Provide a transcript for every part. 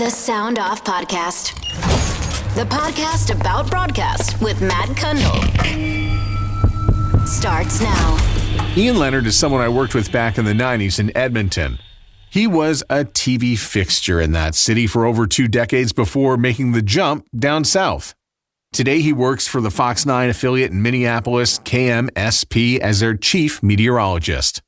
The Sound Off Podcast. The podcast about broadcast with Matt Kundle. Starts now. Ian Leonard is someone I worked with back in the 90s in Edmonton. He was a TV fixture in that city for over 2 decades before making the jump down south. Today he works for the Fox 9 affiliate in Minneapolis, KMSP, as their chief meteorologist.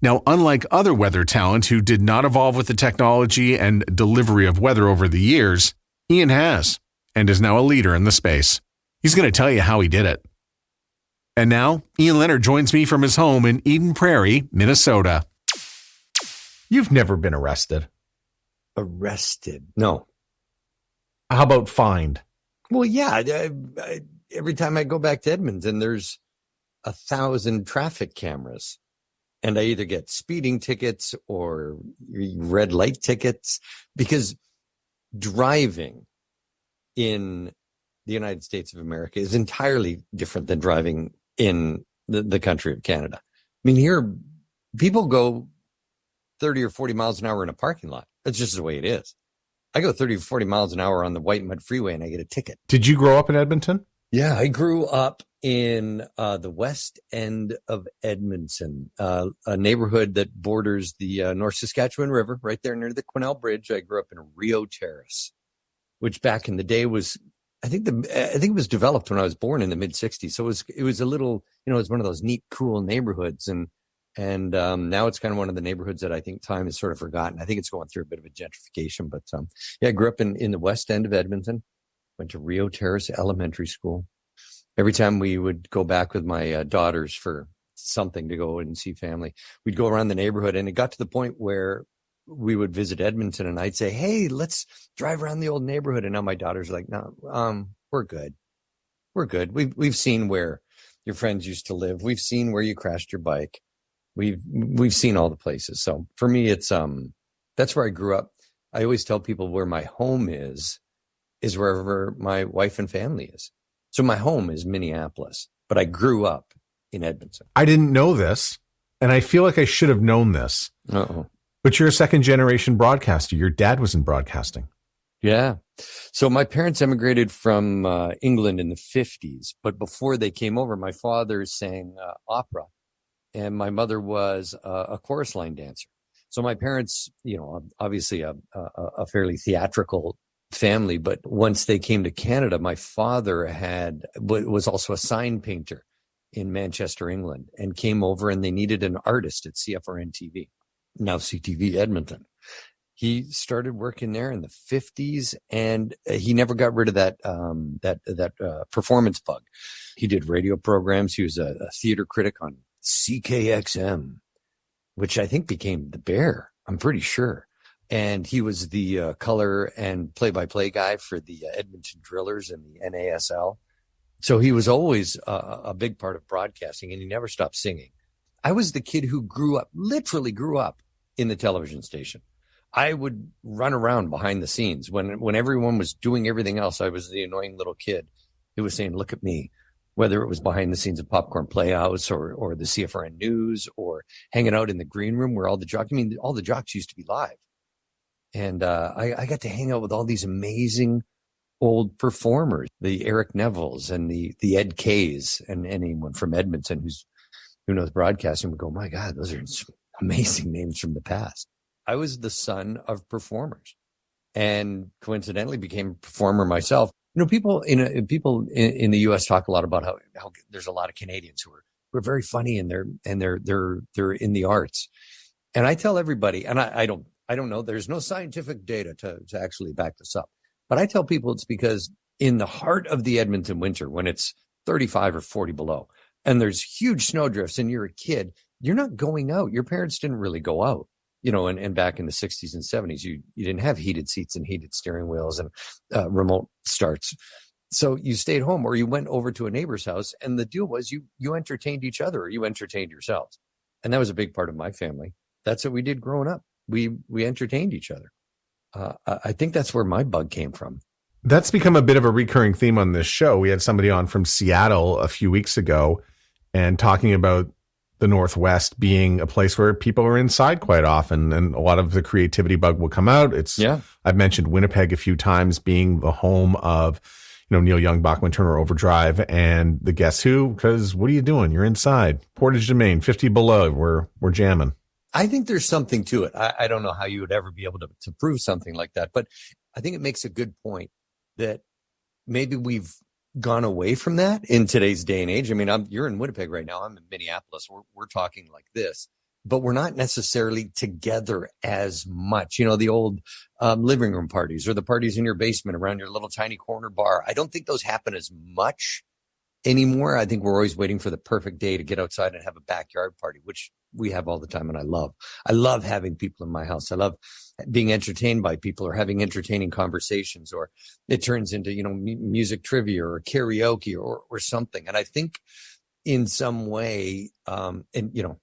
Now, unlike other weather talent who did not evolve with the technology and delivery of weather over the years, Ian has, and is now a leader in the space. He's going to tell you how he did it. And now, Ian Leonard joins me from his home in Eden Prairie, Minnesota. You've never been arrested. Arrested? No. How about fined? Well, yeah. Every time I go back to Edmonton, there's 1,000 traffic cameras. And I either get speeding tickets or red light tickets, because driving in the United States of America is entirely different than driving in the country of Canada. I mean, here people go 30 or 40 miles an hour in a parking lot. That's just the way it is. I go 30 or 40 miles an hour on the White Mud Freeway and I get a ticket. Did you grow up in Edmonton? Yeah, I grew up in the west end of Edmonton, a neighborhood that borders the North Saskatchewan River, right there near the Quesnel Bridge. I grew up in Rio Terrace, which back in the day was, I think it was developed when I was born in the mid '60s. So it was a little, it was one of those neat, cool neighborhoods, and now it's kind of one of the neighborhoods that I think time has sort of forgotten. I think it's going through a bit of a gentrification, but yeah, I grew up in the west end of Edmonton. Went to Rio Terrace Elementary School. Every time we would go back with my daughters for something to go and see family, we'd go around the neighborhood, and it got to the point where we would visit Edmonton and I'd say, hey, let's drive around the old neighborhood. And now my daughters are like, no, we're good. We're good. We've seen where your friends used to live. We've seen where you crashed your bike. We've seen all the places. So for me, it's, that's where I grew up. I always tell people where my home is wherever my wife and family is. So my home is Minneapolis, but I grew up in Edmonton. I didn't know this, and I feel like I should have known this. Uh-oh. But you're a second-generation broadcaster. Your dad was in broadcasting. Yeah. So my parents emigrated from England in the 50s, but before they came over, my father sang opera, and my mother was a chorus line dancer. So my parents, obviously a fairly theatrical family, but once they came to Canada, my father was also a sign painter in Manchester, England, and came over, and they needed an artist at CFRN TV, now CTV Edmonton. He started working there in the 50s, and he never got rid of that performance bug. He did radio programs. He was a theater critic on CKXM, which I think became The Bear, I'm pretty sure. And he was the color and play-by-play guy for the Edmonton Drillers and the NASL. So he was always a big part of broadcasting, and he never stopped singing. I was the kid who literally grew up in the television station. I would run around behind the scenes. When everyone was doing everything else, I was the annoying little kid who was saying, look at me, whether it was behind the scenes of Popcorn Playhouse or the CFRN News or hanging out in the green room where all the jocks used to be live. And I got to hang out with all these amazing old performers, the Eric Nevilles and the Ed Kays, and anyone from Edmonton who knows broadcasting would go, my God, those are some amazing names from the past. I was the son of performers, and coincidentally became a performer myself. People in the U.S. talk a lot about how there's a lot of Canadians who are very funny, and they're in the arts. And I tell everybody, and I don't know, there's no scientific data to actually back this up, but I tell people it's because in the heart of the Edmonton winter, when it's 35 or 40 below, and there's huge snowdrifts, and you're a kid, you're not going out. Your parents didn't really go out, and back in the 60s and 70s, you didn't have heated seats and heated steering wheels and remote starts. So you stayed home, or you went over to a neighbor's house, and the deal was you entertained each other, or you entertained yourselves. And that was a big part of my family. That's what we did growing up. We entertained each other. I think that's where my bug came from. That's become a bit of a recurring theme on this show. We had somebody on from Seattle a few weeks ago and talking about the Northwest being a place where people are inside quite often, and a lot of the creativity bug will come out. I've mentioned Winnipeg a few times being the home of, Neil Young, Bachman Turner Overdrive, and the Guess Who, because what are you doing? You're inside. Portage Domain, 50 below. We're jamming. I think there's something to it. I don't know how you would ever be able to prove something like that, but I think it makes a good point that maybe we've gone away from that in today's day and age. I mean, you're in Winnipeg right now. I'm in Minneapolis. We're talking like this, but we're not necessarily together as much. The old living room parties or the parties in your basement around your little tiny corner bar. I don't think those happen as much anymore. I think we're always waiting for the perfect day to get outside and have a backyard party, which we have all the time. And I love having people in my house. I love being entertained by people or having entertaining conversations, or it turns into, music trivia or karaoke or something. And I think in some way, and,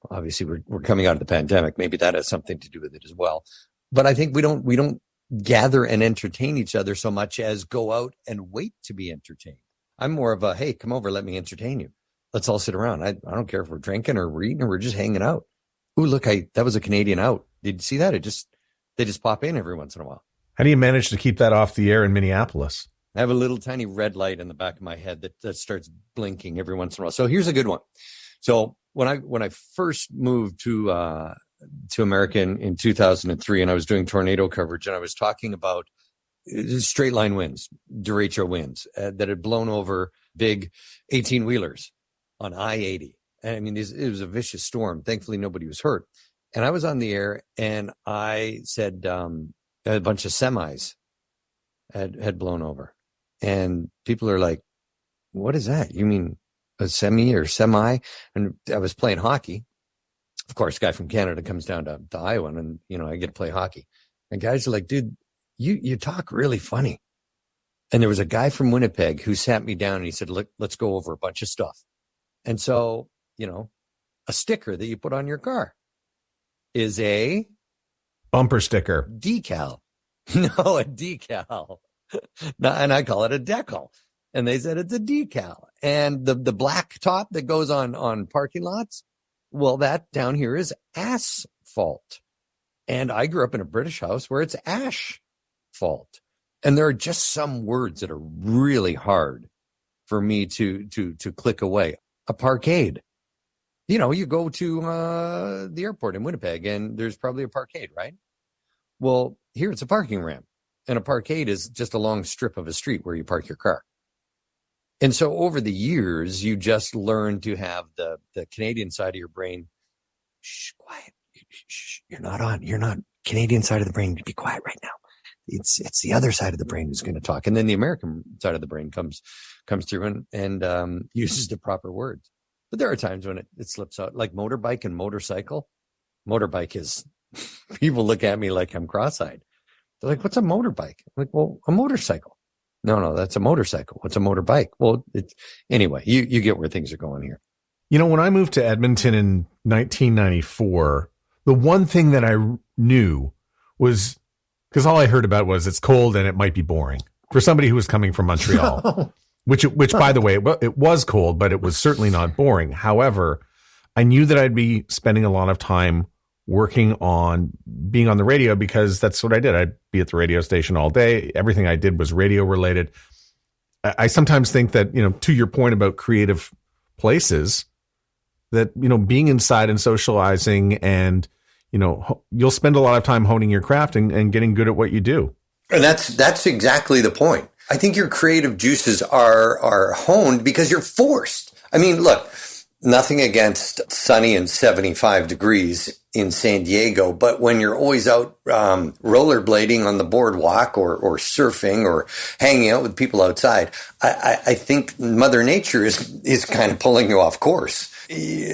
obviously we're coming out of the pandemic. Maybe that has something to do with it as well. But I think we don't gather and entertain each other so much as go out and wait to be entertained. I'm more of a, hey, come over, let me entertain you. Let's all sit around. I don't care if we're drinking or we're eating or we're just hanging out. Ooh, look, that was a Canadian out. Did you see that? They just pop in every once in a while. How do you manage to keep that off the air in Minneapolis? I have a little tiny red light in the back of my head that starts blinking every once in a while. So here's a good one. So when I first moved to America in 2003, and I was doing tornado coverage, and I was talking about straight line winds, derecho winds that had blown over big 18-wheelers on I-80. And I mean, it was a vicious storm. Thankfully, nobody was hurt. And I was on the air, and I said a bunch of semis had blown over. And people are like, what is that? You mean a semi or semi? And I was playing hockey. Of course, a guy from Canada comes down to Iowa, and, I get to play hockey. And guys are like, dude, you talk really funny. And there was a guy from Winnipeg who sat me down and he said, look, let's go over a bunch of stuff. And so, a sticker that you put on your car is a bumper sticker. Decal. No, a decal. And I call it a decal. And they said it's a decal. And the black top that goes on parking lots, well, that down here is asphalt. And I grew up in a British house where it's asphalt. And there are just some words that are really hard for me to click away. A parkade. You go to the airport in Winnipeg, and there's probably a parkade, right? Well, here it's a parking ramp. And a parkade is just a long strip of a street where you park your car. And so over the years, you just learn to have the Canadian side of your brain. Shh, quiet. Shh, you're not Canadian side of the brain. Be quiet right now. It's the other side of the brain who's going to talk. And then the American side of the brain comes through and uses the proper words. But there are times when it slips out, like motorbike and motorcycle. Motorbike is, people look at me like I'm cross-eyed. They're like, what's a motorbike? I'm like, well, a motorcycle. No, that's a motorcycle. What's a motorbike? Well, anyway, you get where things are going here. When I moved to Edmonton in 1994, the one thing that I knew was, because all I heard about was it's cold and it might be boring for somebody who was coming from Montreal, which by the way, it was cold, but it was certainly not boring. However, I knew that I'd be spending a lot of time working on being on the radio, because that's what I did. I'd be at the radio station all day. Everything I did was radio related. I sometimes think that, to your point about creative places, that, being inside and socializing and, you'll spend a lot of time honing your craft and getting good at what you do. And that's exactly the point. I think your creative juices are honed because you're forced. I mean, look, nothing against sunny and 75 degrees in San Diego, but when you're always out rollerblading on the boardwalk or surfing or hanging out with people outside, I think Mother Nature is kind of pulling you off course.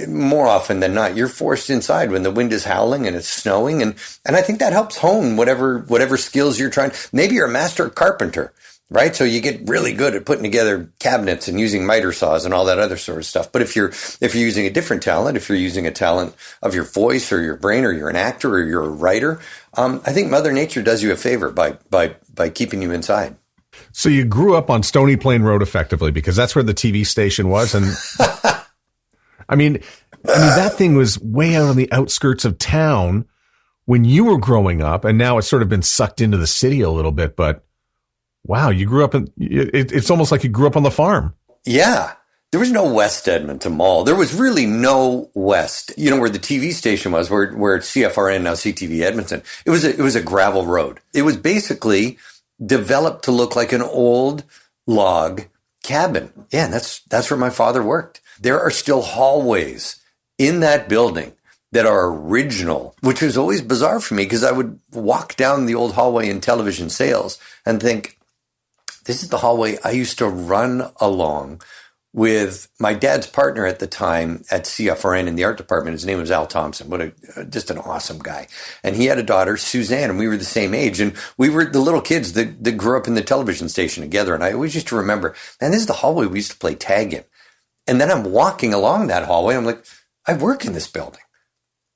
More often than not, you're forced inside when the wind is howling and it's snowing, and I think that helps hone whatever skills you're trying. Maybe you're a master carpenter, right? So you get really good at putting together cabinets and using miter saws and all that other sort of stuff. But if you're using a different talent, if you're using a talent of your voice or your brain, or you're an actor or you're a writer, I think Mother Nature does you a favor by keeping you inside. So you grew up on Stony Plain Road effectively, because that's where the TV station was. And I mean, I mean, that thing was way out on the outskirts of town when you were growing up, and now it's sort of been sucked into the city a little bit. But wow, you grew up it's almost like you grew up on the farm. Yeah. There was no West Edmonton Mall. There was really no West. You know, where the TV station was, where CFRN, now CTV Edmonton, it was a gravel road. It was basically developed to look like an old log cabin. Yeah, and that's where my father worked. There are still hallways in that building that are original, which was always bizarre for me because I would walk down the old hallway in television sales and think, this is the hallway I used to run along with my dad's partner at the time at CFRN in the art department. His name was Al Thompson. Just an awesome guy. And he had a daughter, Suzanne, and we were the same age. And we were the little kids that grew up in the television station together. And I always used to remember, man, this is the hallway we used to play tag in. And then I'm walking along that hallway. I'm like, I work in this building.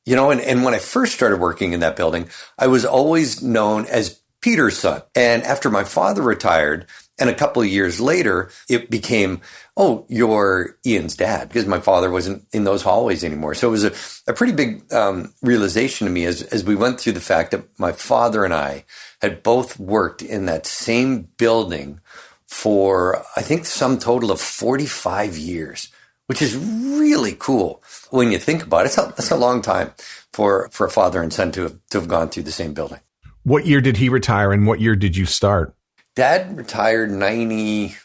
You know, and when I first started working in that building, I was always known as Peter's son. And after my father retired, and a couple of years later, it became, oh, you're Ian's dad, because my father wasn't in those hallways anymore. So it was a pretty big realization to me as we went through the fact that my father and I had both worked in that same building for, I think, some total of 45 years, which is really cool when you think about it. That's a long time for a father and son to have gone through the same building. What year did he retire, and what year did you start? Dad retired 90,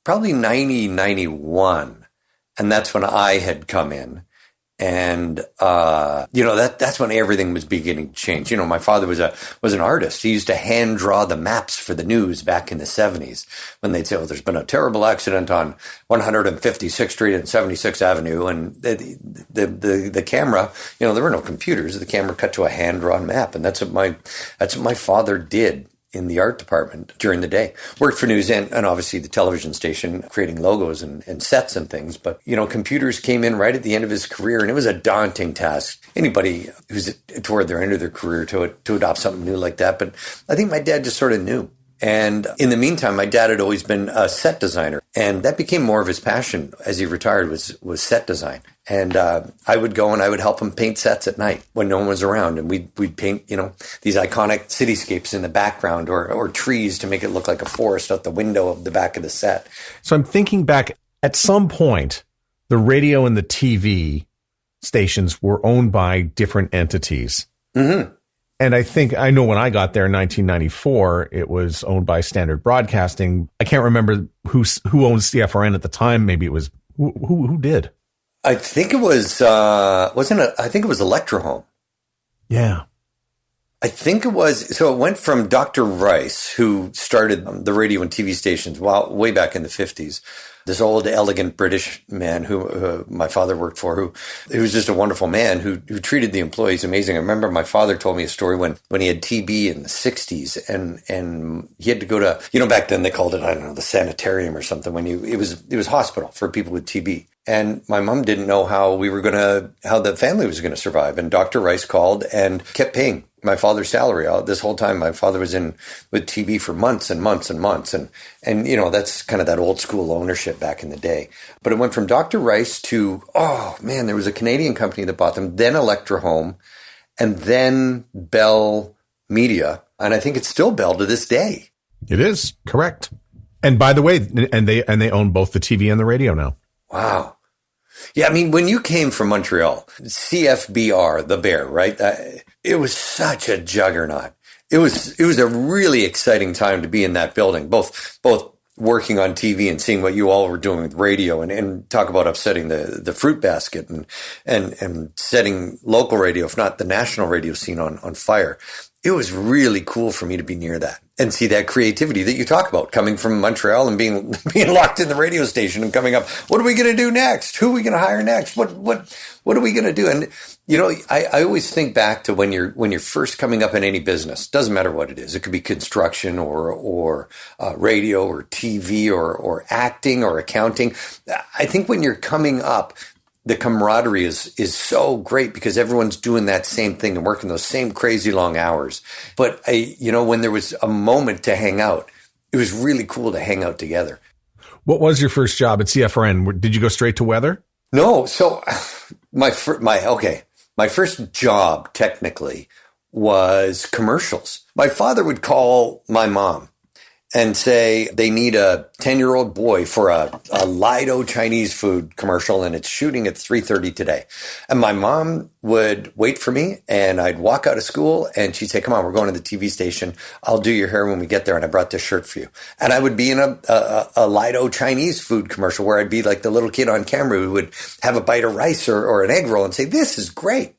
91. And that's when I had come in. And, that's when everything was beginning to change. You know, my father was an artist. He used to hand draw the maps for the news back in the 70s when they'd say, oh, there's been a terrible accident on 156th Street and 76th Avenue. And the camera, you know, there were no computers. The camera cut to a hand drawn map. And that's what my father did in the art department during the day. Worked for news and obviously the television station, creating logos and sets and things. But, you know, computers came in right at the end of his career, and it was a daunting task. Anybody who's toward their end of their career to adopt something new like that. But I think my dad just sort of knew. And in the meantime, my dad had always been a set designer, and that became more of his passion as he retired was set design. And I would go and I would help him paint sets at night when no one was around, and we'd paint, you know, these iconic cityscapes in the background or trees to make it look like a forest out the window of the back of the set. So I'm thinking back, at some point, the radio and the TV stations were owned by different entities. Mm-hmm. And I know when I got there in 1994, it was owned by Standard Broadcasting. I can't remember who owned CFRN at the time. Maybe it was who did. I think it was I think it was Electrohome. Yeah. I think it was. So it went from Dr. Rice, who started the radio and TV stations way back in the 50s. This old, elegant British man who my father worked for, who was just a wonderful man who treated the employees amazing. I remember my father told me a story when he had TB in the 60s and he had to go to, you know, back then they called it, I don't know, the sanitarium or something. It was hospital for people with TB. And my mom didn't know how the family was going to survive. And Dr. Rice called and kept paying my father's salary out this whole time. My father was in with TB for months and months and months. And, you know, that's kind of that old school ownership back in the day. But it went from Dr. Rice to, there was a Canadian company that bought them, then Electrohome, and then Bell Media. And I think it's still Bell to this day. It is, correct. And by the way, and they own both the TV and the radio now. Wow. Yeah, I mean, when you came from Montreal, CFBR, the Bear, right? It was such a juggernaut. It was a really exciting time to be in that building, both working on TV and seeing what you all were doing with radio and talk about upsetting the fruit basket and setting local radio, if not the national radio scene on fire. It was really cool for me to be near that and see that creativity that you talk about coming from Montreal and being locked in the radio station and coming up. What are we going to do next? Who are we going to hire next? What are we going to do? And, you know, I always think back to when you're first coming up in any business. Doesn't matter what it is. It could be construction or radio or TV or acting or accounting. I think when you're coming up, the camaraderie is so great because everyone's doing that same thing and working those same crazy long hours. But when there was a moment to hang out, it was really cool to hang out together. What was your first job at CFRN? Did you go straight to weather? No. So my first job technically was commercials. My father would call my mom and say they need a 10-year-old boy for a Lido Chinese food commercial, and it's shooting at 3:30 today. And my mom would wait for me, and I'd walk out of school, and she'd say, come on, we're going to the TV station. I'll do your hair when we get there, and I brought this shirt for you. And I would be in a Lido Chinese food commercial where I'd be like the little kid on camera who would have a bite of rice or an egg roll and say, this is great.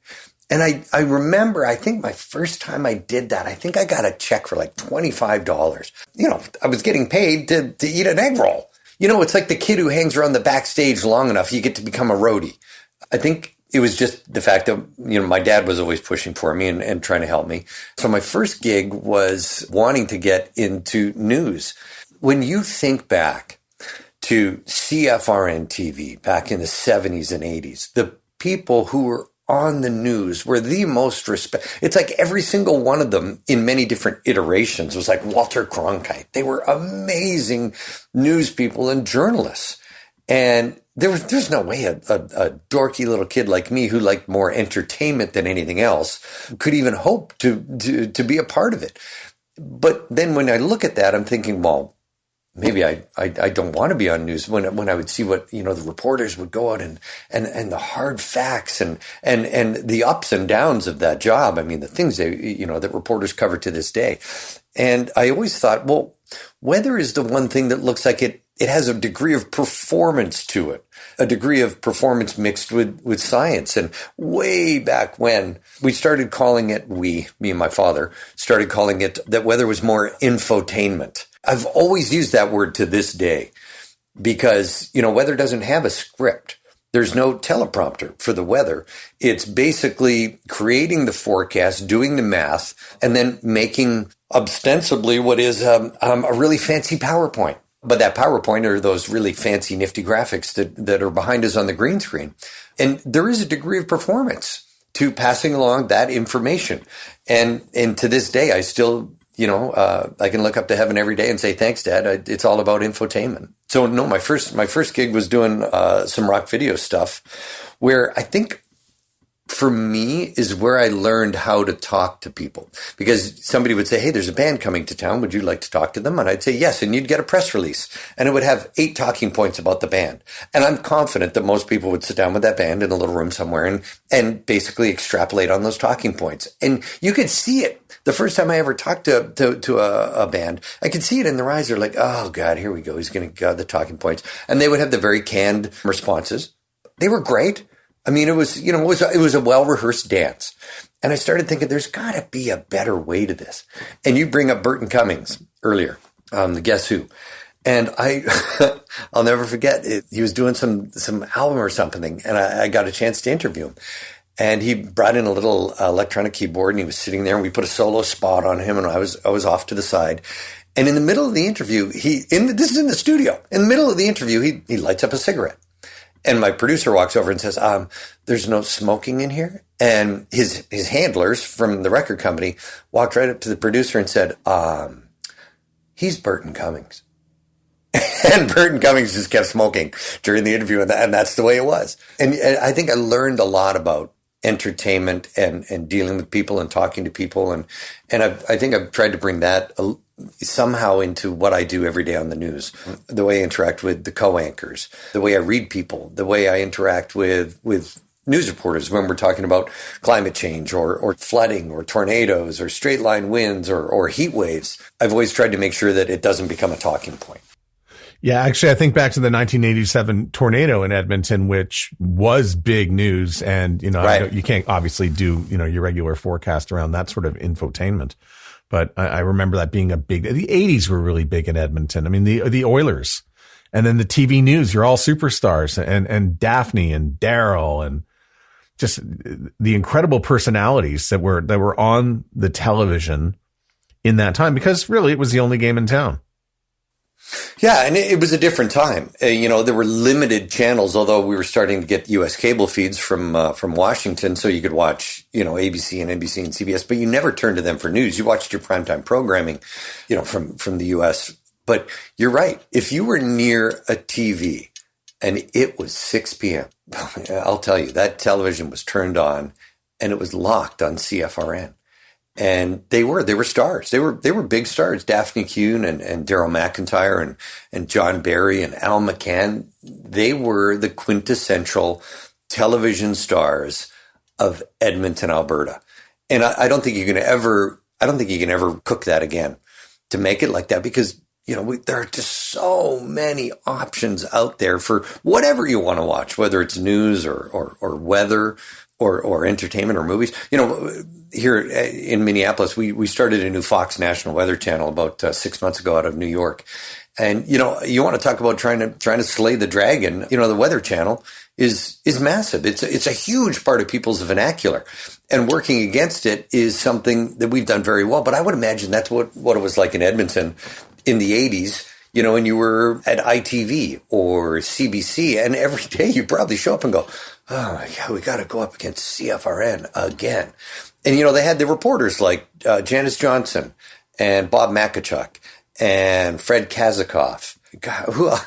And I remember, I think my first time I did that, I think I got a check for like $25. I was getting paid to eat an egg roll. It's like the kid who hangs around the backstage long enough, you get to become a roadie. I think it was just the fact that, my dad was always pushing for me and trying to help me. So my first gig was wanting to get into news. When you think back to CFRN TV back in the 70s and 80s, the people who were on the news were the most it's like every single one of them in many different iterations was like Walter Cronkite. They were amazing news people and journalists. And there's no way a dorky little kid like me who liked more entertainment than anything else could even hope to be a part of it. But then when I look at that, I'm thinking, well, maybe I don't want to be on news. When I would see what, the reporters would go out and the hard facts and the ups and downs of that job. I mean, the things that reporters cover to this day. And I always thought, well, weather is the one thing that looks like it has a degree of performance to it, a degree of performance mixed with science. And way back when we started calling it, me and my father started calling it that weather was more infotainment. I've always used that word to this day because, weather doesn't have a script. There's no teleprompter for the weather. It's basically creating the forecast, doing the math, and then making ostensibly what is a really fancy PowerPoint. But that PowerPoint are those really fancy, nifty graphics that are behind us on the green screen. And there is a degree of performance to passing along that information. And to this day, I still... I can look up to heaven every day and say, thanks, Dad. It's all about infotainment. So no, my first gig was doing some rock video stuff where I think for me is where I learned how to talk to people, because somebody would say, hey, there's a band coming to town. Would you like to talk to them? And I'd say yes. And you'd get a press release and it would have 8 talking points about the band. And I'm confident that most people would sit down with that band in a little room somewhere and basically extrapolate on those talking points. And you could see it. The first time I ever talked to a band, I could see it in their eyes. They're like, oh God, here we go. He's going to go the talking points. And they would have the very canned responses. They were great. I mean, it was a well-rehearsed dance. And I started thinking, there's got to be a better way to this. And you bring up Burton Cummings earlier, the Guess Who. And I'll never forget it. He was doing some album or something, and I got a chance to interview him. And he brought in a little electronic keyboard, and he was sitting there, and we put a solo spot on him, and I was off to the side. And in the middle of the interview, this is in the studio. In the middle of the interview, he lights up a cigarette. And my producer walks over and says, there's no smoking in here. And his handlers from the record company walked right up to the producer and said, he's Burton Cummings. And Burton Cummings just kept smoking during the interview. And that's the way it was. And I think I learned a lot about entertainment and dealing with people and talking to people. And I think I've tried to bring that somehow into what I do every day on the news, the way I interact with the co-anchors, the way I read people, the way I interact with news reporters when we're talking about climate change or flooding or tornadoes or straight line winds or heat waves. I've always tried to make sure that it doesn't become a talking point. Yeah, actually, I think back to the 1987 tornado in Edmonton, which was big news. And, right. You can't obviously do, your regular forecast around that sort of infotainment. But I remember that being the 80s were really big in Edmonton. I mean, the Oilers and then the TV news, you're all superstars and Daphne and Daryl and just the incredible personalities that were on the television in that time, because really it was the only game in town. Yeah, and it was a different time. There were limited channels, although we were starting to get U.S. cable feeds from Washington, so you could watch, ABC and NBC and CBS, but you never turned to them for news. You watched your primetime programming, from the U.S. But you're right. If you were near a TV And it was 6 p.m. I'll tell you, that television was turned on and it was locked on CFRN. And they were stars. They were big stars. Daphne Kuhn and Daryl McIntyre and John Barry and Al McCann. They were the quintessential television stars of Edmonton, Alberta. And I don't think you can ever cook that again to make it like that, because there are just so many options out there for whatever you want to watch, whether it's news or weather or entertainment or movies. Here in Minneapolis, we started a new Fox National Weather Channel about 6 months ago out of New York. And, you want to talk about trying to slay the dragon. The Weather Channel is massive. It's a huge part of people's vernacular, and working against it is something that we've done very well. But I would imagine that's what it was like in Edmonton in the 80s, and you were at ITV or CBC, and every day you probably show up and go, oh my God, we got to go up against CFRN again. And, they had the reporters like Janice Johnson and Bob Makachuk and Fred Kazikoff. God,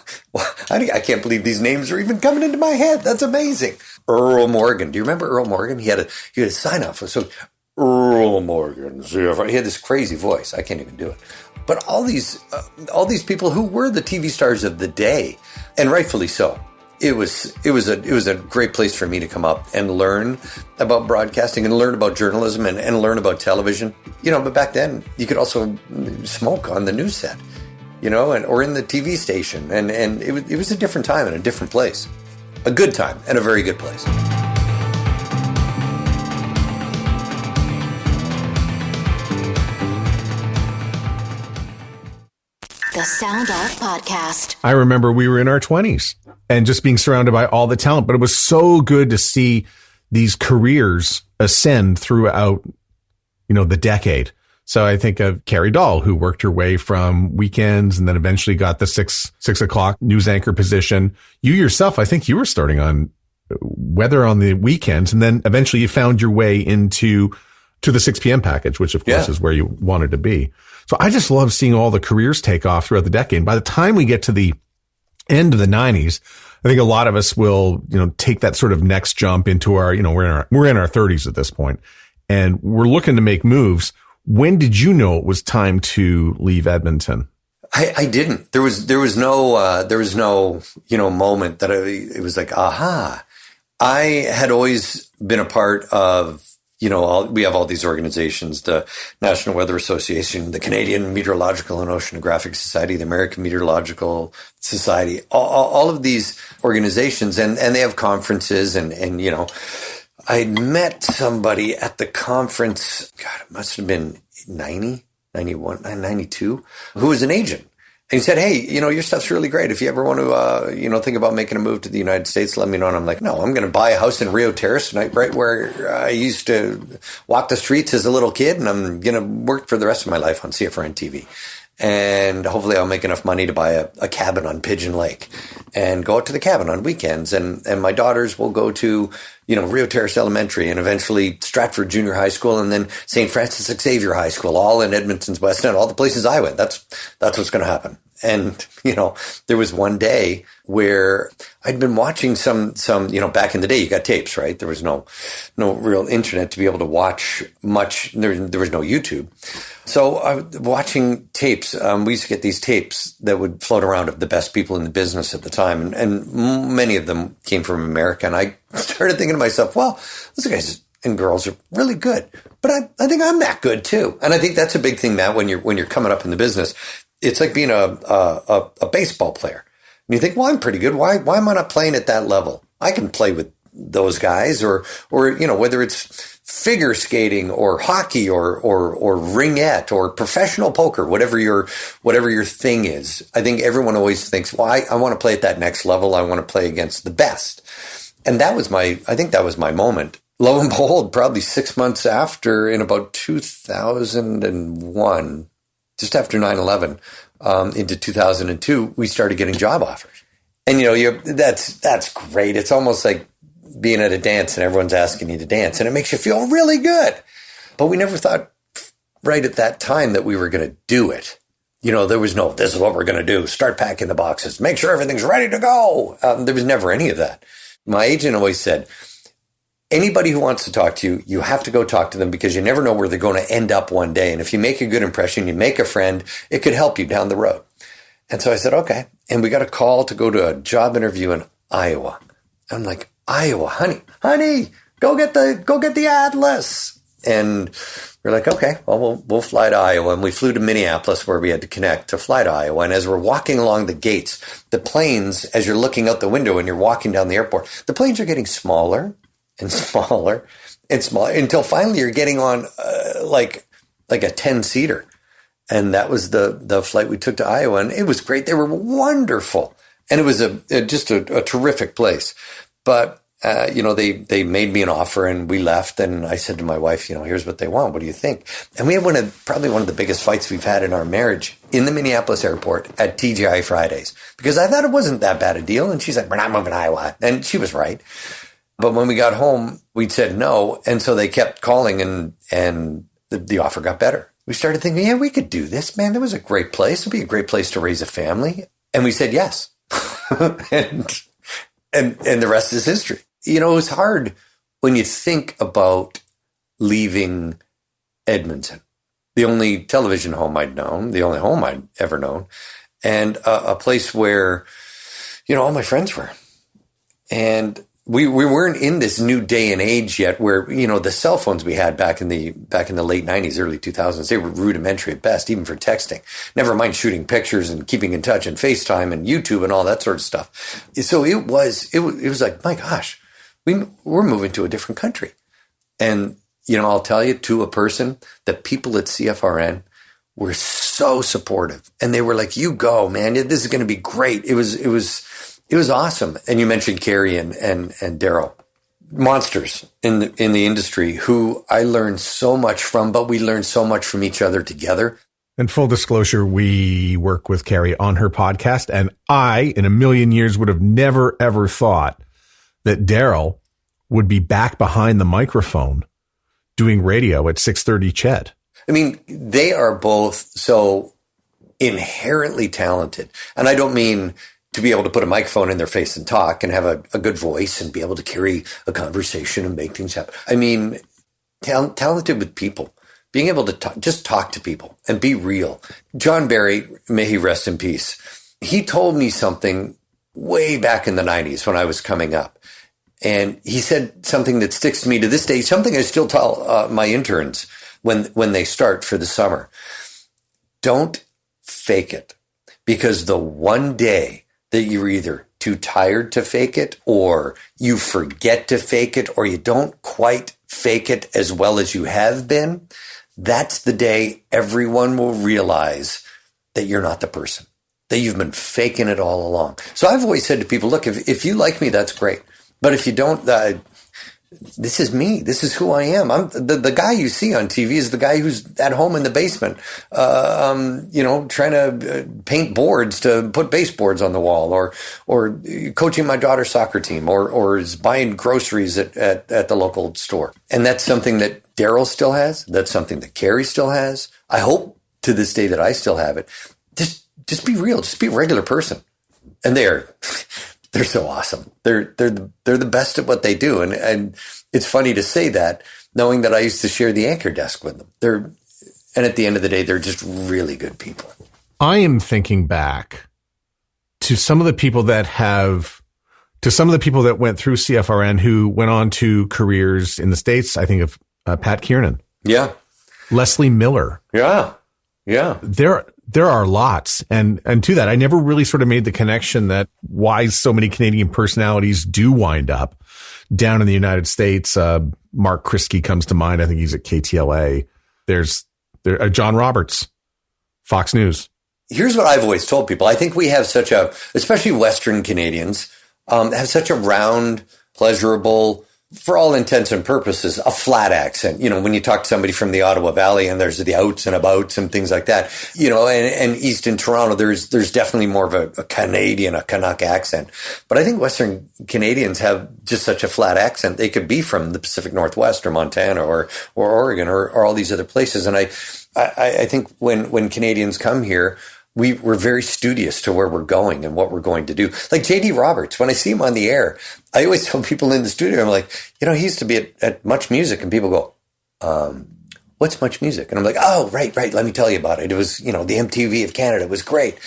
I can't believe these names are even coming into my head. That's amazing. Earl Morgan. Do you remember Earl Morgan? He had a sign off. So Earl Morgan. He had this crazy voice. I can't even do it. But all these people who were the TV stars of the day, and rightfully so. It was a great place for me to come up and learn about broadcasting and learn about journalism and learn about television. But back then you could also smoke on the news set, or in the TV station, and it was a different time and a different place, a good time and a very good place. The Sound Off Podcast. I remember we were in our 20s and just being surrounded by all the talent, but it was so good to see these careers ascend throughout, the decade. So I think of Carrie Dahl, who worked her way from weekends and then eventually got the 6 o'clock news anchor position. You yourself, I think you were starting on weather on the weekends, and then eventually you found your way into the 6 p.m. package, which of course is where you wanted to be. So I just love seeing all the careers take off throughout the decade. By the time we get to the end of the 90s, I think a lot of us will, take that sort of next jump into our, we're in our 30s at this point, and we're looking to make moves. When did you know it was time to leave Edmonton? I didn't. There was no moment that it was like, aha. I had always been a part of, we have all these organizations, the National Weather Association, the Canadian Meteorological and Oceanographic Society, the American Meteorological Society, all of these organizations, and they have conferences, and I met somebody at the conference, God, it must have been 90, 91, 92, who was an agent. And he said, hey, your stuff's really great. If you ever want to, think about making a move to the United States, let me know. And I'm like, no, I'm going to buy a house in Rio Terrace, right where I used to walk the streets as a little kid. And I'm going to work for the rest of my life on CFRN TV. And hopefully I'll make enough money to buy a cabin on Pigeon Lake and go out to the cabin on weekends. And my daughters will go to, Rio Terrace Elementary and eventually Stratford Junior High School and then St. Francis Xavier High School, all in Edmonton's West End, all the places I went. That's what's going to happen. And, there was one day where I'd been watching some, back in the day, you got tapes, right? There was no real internet to be able to watch much. There was no YouTube. So I was watching tapes. We used to get these tapes that would float around of the best people in the business at the time. And many of them came from America. And I started thinking to myself, well, those guys and girls are really good, but I think I'm that good too. And I think that's a big thing, Matt, when you're coming up in the business. It's like being a baseball player. And you think, well, I'm pretty good. Why am I not playing at that level? I can play with those guys, or whether it's figure skating or hockey or ringette or professional poker, whatever your thing is. I think everyone always thinks, well, I want to play at that next level. I want to play against the best. And I think that was my moment. Lo and behold, probably 6 months after, in about 2001, just after 9/11, into 2002, we started getting job offers. And, that's great. It's almost like being at a dance and everyone's asking you to dance, and it makes you feel really good. But we never thought right at that time that we were going to do it. There was no, this is what we're going to do. Start packing the boxes. Make sure everything's ready to go. There was never any of that. My agent always said, anybody who wants to talk to you, you have to go talk to them because you never know where they're going to end up one day. And if you make a good impression, you make a friend, it could help you down the road. And so I said, okay. And we got a call to go to a job interview in Iowa. I'm like, Iowa, honey, go get the Atlas. And we're like, okay, well, we'll fly to Iowa. And we flew to Minneapolis where we had to connect to fly to Iowa. And as we're walking along the gates, the planes, as you're looking out the window and you're walking down the airport, the planes are getting smaller and smaller and smaller until finally you're getting on like a 10-seater. And that was the flight we took to Iowa. And it was great. They were wonderful. And it was just a terrific place. But they made me an offer and we left. And I said to my wife, here's what they want. What do you think? And we had probably one of the biggest fights we've had in our marriage in the Minneapolis airport at TGI Fridays, because I thought it wasn't that bad a deal. And she's like, we're not moving to Iowa. And she was right. But when we got home, we'd said no. And so they kept calling and the offer got better. We started thinking, yeah, we could do this, man. That was a great place. It'd be a great place to raise a family. And we said yes. and the rest is history. It's hard when you think about leaving Edmonton, the only television home I'd known, the only home I'd ever known, and a place where, all my friends were. And we weren't in this new day and age yet where, the cell phones we had back in the late 90s, early 2000s, they were rudimentary at best, even for texting. Never mind shooting pictures and keeping in touch and FaceTime and YouTube and all that sort of stuff. So it was like, my gosh, we're moving to a different country. And, I'll tell you, to a person, the people at CFRN were so supportive. And they were like, you go, man, this is going to be great. It was awesome. And you mentioned Carrie and Daryl, monsters in the industry who I learned so much from, but we learned so much from each other together. And full disclosure, we work with Carrie on her podcast. And I, in a million years, would have never, ever thought that Daryl would be back behind the microphone doing radio at 630 Ched. I mean, they are both so inherently talented. And I don't mean to be able to put a microphone in their face and talk and have a good voice and be able to carry a conversation and make things happen. I mean, talented with people, being able to just talk to people and be real. John Barry, may he rest in peace, he told me something way back in the 90s when I was coming up. And he said something that sticks to me to this day, something I still tell my interns when they start for the summer. Don't fake it, because the one day that you're either too tired to fake it, or you forget to fake it, or you don't quite fake it as well as you have been, that's the day everyone will realize that you're not the person, that you've been faking it all along. So I've always said to people, look, if you like me, that's great. But if you don't, this is me. This is who I am. I'm the guy you see on TV is the guy who's at home in the basement, trying to paint boards to put baseboards on the wall, or coaching my daughter's soccer team, or is buying groceries at the local store. And that's something that Daryl still has. That's something that Carrie still has. I hope to this day that I still have it. Just be real. Just be a regular person. And they're so awesome. They're the best at what they do. And it's funny to say that, knowing that I used to share the anchor desk with them. And at the end of the day, they're just really good people. I am thinking back to some of the people that went through CFRN who went on to careers in the States. I think of Pat Kiernan. Yeah. Leslie Miller. Yeah. Yeah. There are lots. And to that, I never really sort of made the connection that why so many Canadian personalities do wind up down in the United States. Mark Christy comes to mind. I think he's at KTLA. There's John Roberts, Fox News. Here's what I've always told people. I think we have especially Western Canadians, have such a round, pleasurable, for all intents and purposes, a flat accent. You know, when you talk to somebody from the Ottawa Valley and there's the outs and abouts and things like that, you know, and east in Toronto, there's definitely more of a Canadian, a Canuck accent. But I think Western Canadians have just such a flat accent. They could be from the Pacific Northwest or Montana or Oregon or all these other places. And I think when Canadians come here, we're very studious to where we're going and what we're going to do. Like JD Roberts, when I see him on the air, I always tell people in the studio, I'm like, you know, he used to be at Much Music, and people go, what's Much Music? And I'm like, oh, right. Let me tell you about it. It was, you know, the MTV of Canada. It was great.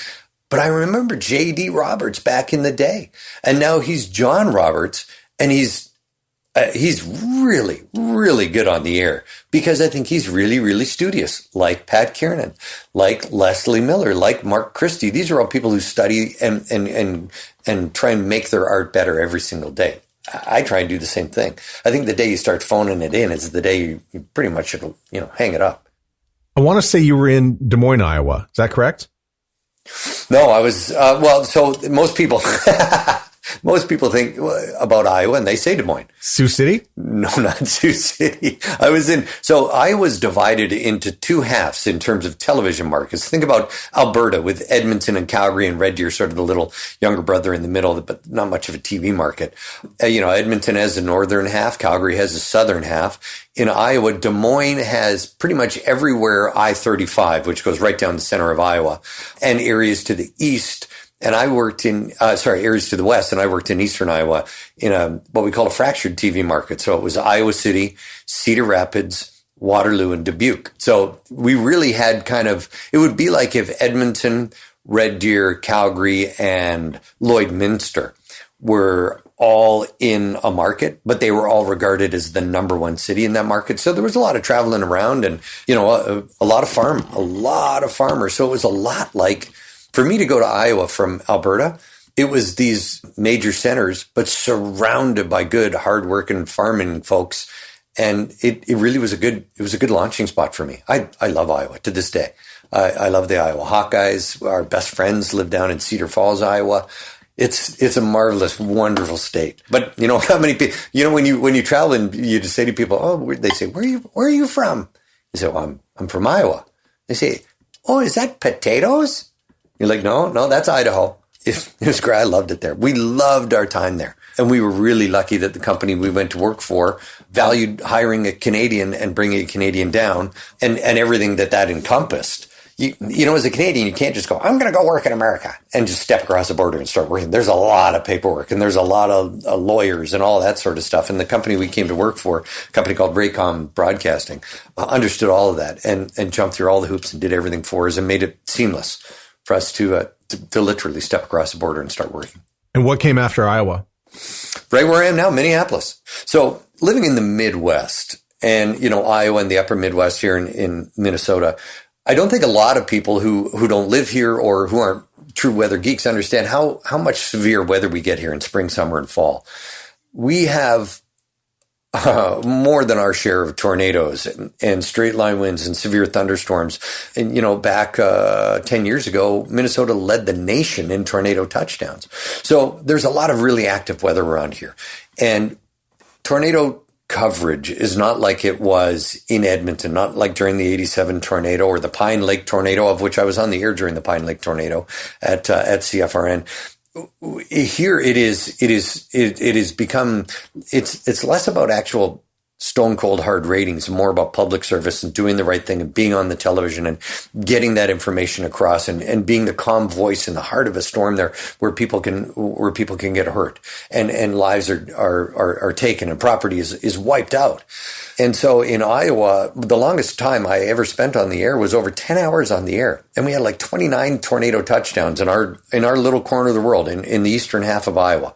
But I remember JD Roberts back in the day, and now he's John Roberts, and he's really, really good on the air because I think he's really, really studious, like Pat Kiernan, like Leslie Miller, like Mark Christy. These are all people who study and try and make their art better every single day. I try and do the same thing. I think the day you start phoning it in is the day you pretty much should, you know, hang it up. I want to say you were in Des Moines, Iowa. Is that correct? No, I was, so most people... Most people think about Iowa and they say Des Moines. Sioux City? No, not Sioux City. So Iowa's divided into two halves in terms of television markets. Think about Alberta with Edmonton and Calgary and Red Deer, sort of the little younger brother in the middle, but not much of a TV market. You know, Edmonton has the northern half. Calgary has the southern half. In Iowa, Des Moines has pretty much everywhere I-35, which goes right down the center of Iowa, and areas to the east. And I worked in, areas to the west, and I worked in eastern Iowa in what we call a fractured TV market. So it was Iowa City, Cedar Rapids, Waterloo, and Dubuque. So we really had it would be like if Edmonton, Red Deer, Calgary, and Lloydminster were all in a market, but they were all regarded as the number one city in that market. So there was a lot of traveling around and, you know, a lot of farmers. So it was a lot like, for me to go to Iowa from Alberta, it was these major centers, but surrounded by good, hardworking farming folks. And it really was a good launching spot for me. I love Iowa to this day. I love the Iowa Hawkeyes. Our best friends live down in Cedar Falls, Iowa. It's a marvelous, wonderful state. But you know, how many people, you know, when you travel and you just say to people, they say, where are you from? You say, well, I'm from Iowa. They say, oh, is that potatoes? You're like, no, that's Idaho. It was great. I loved it there. We loved our time there. And we were really lucky that the company we went to work for valued hiring a Canadian and bringing a Canadian down and everything that encompassed. You know, as a Canadian, you can't just go, I'm going to go work in America and just step across the border and start working. There's a lot of paperwork and there's a lot of lawyers and all that sort of stuff. And the company we came to work for, a company called Raycom Broadcasting, understood all of that and jumped through all the hoops and did everything for us and made it seamless for us to literally step across the border and start working. And what came after Iowa? Right where I am now, Minneapolis. So living in the Midwest and, you know, Iowa and the upper Midwest here in Minnesota, I don't think a lot of people who don't live here or who aren't true weather geeks understand how much severe weather we get here in spring, summer, and fall. We have more than our share of tornadoes and straight line winds and severe thunderstorms. And, you know, back 10 years ago, Minnesota led the nation in tornado touchdowns. So there's a lot of really active weather around here. And tornado coverage is not like it was in Edmonton, not like during the 87 tornado or the Pine Lake tornado, of which I was on the air during the Pine Lake tornado at CFRN. Here it is become, it's less about actual stone cold hard ratings, more about public service and doing the right thing and being on the television and getting that information across and being the calm voice in the heart of a storm there where people can get hurt and lives are taken and property is wiped out. And so in Iowa, the longest time I ever spent on the air was over 10 hours on the air. And we had like 29 tornado touchdowns in our little corner of the world in the eastern half of Iowa.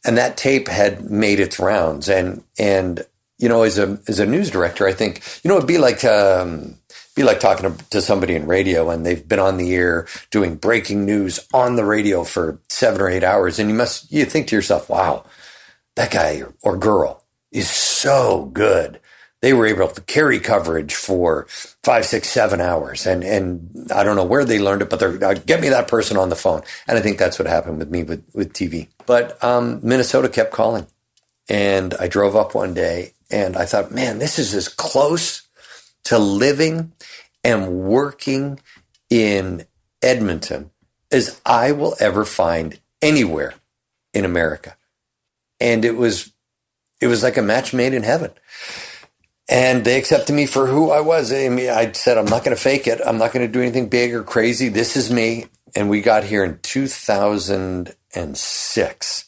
And that tape had made its rounds. And you know, as a news director, I think, you know, it'd be like talking to somebody in radio and they've been on the air doing breaking news on the radio for 7 or 8 hours. And you think to yourself, wow, that guy or girl is so good. They were able to carry coverage for 5, 6, 7 hours. And I don't know where they learned it, but get me that person on the phone. And I think that's what happened with me with TV. But Minnesota kept calling. And I drove up one day and I thought, man, this is as close to living and working in Edmonton as I will ever find anywhere in America. And it was like a match made in heaven. And they accepted me for who I was. I mean, I said, I'm not going to fake it. I'm not going to do anything big or crazy. This is me. And we got here in 2006.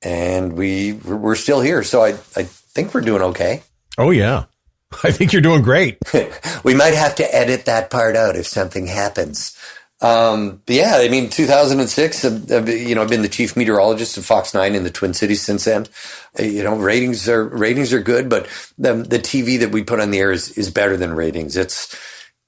And we're still here. So I think we're doing okay. Oh, yeah. I think you're doing great. We might have to edit that part out if something happens. But yeah, I mean, 2006, I've been the chief meteorologist of Fox 9 in the Twin Cities since then. Ratings are good, but the TV that we put on the air is better than ratings.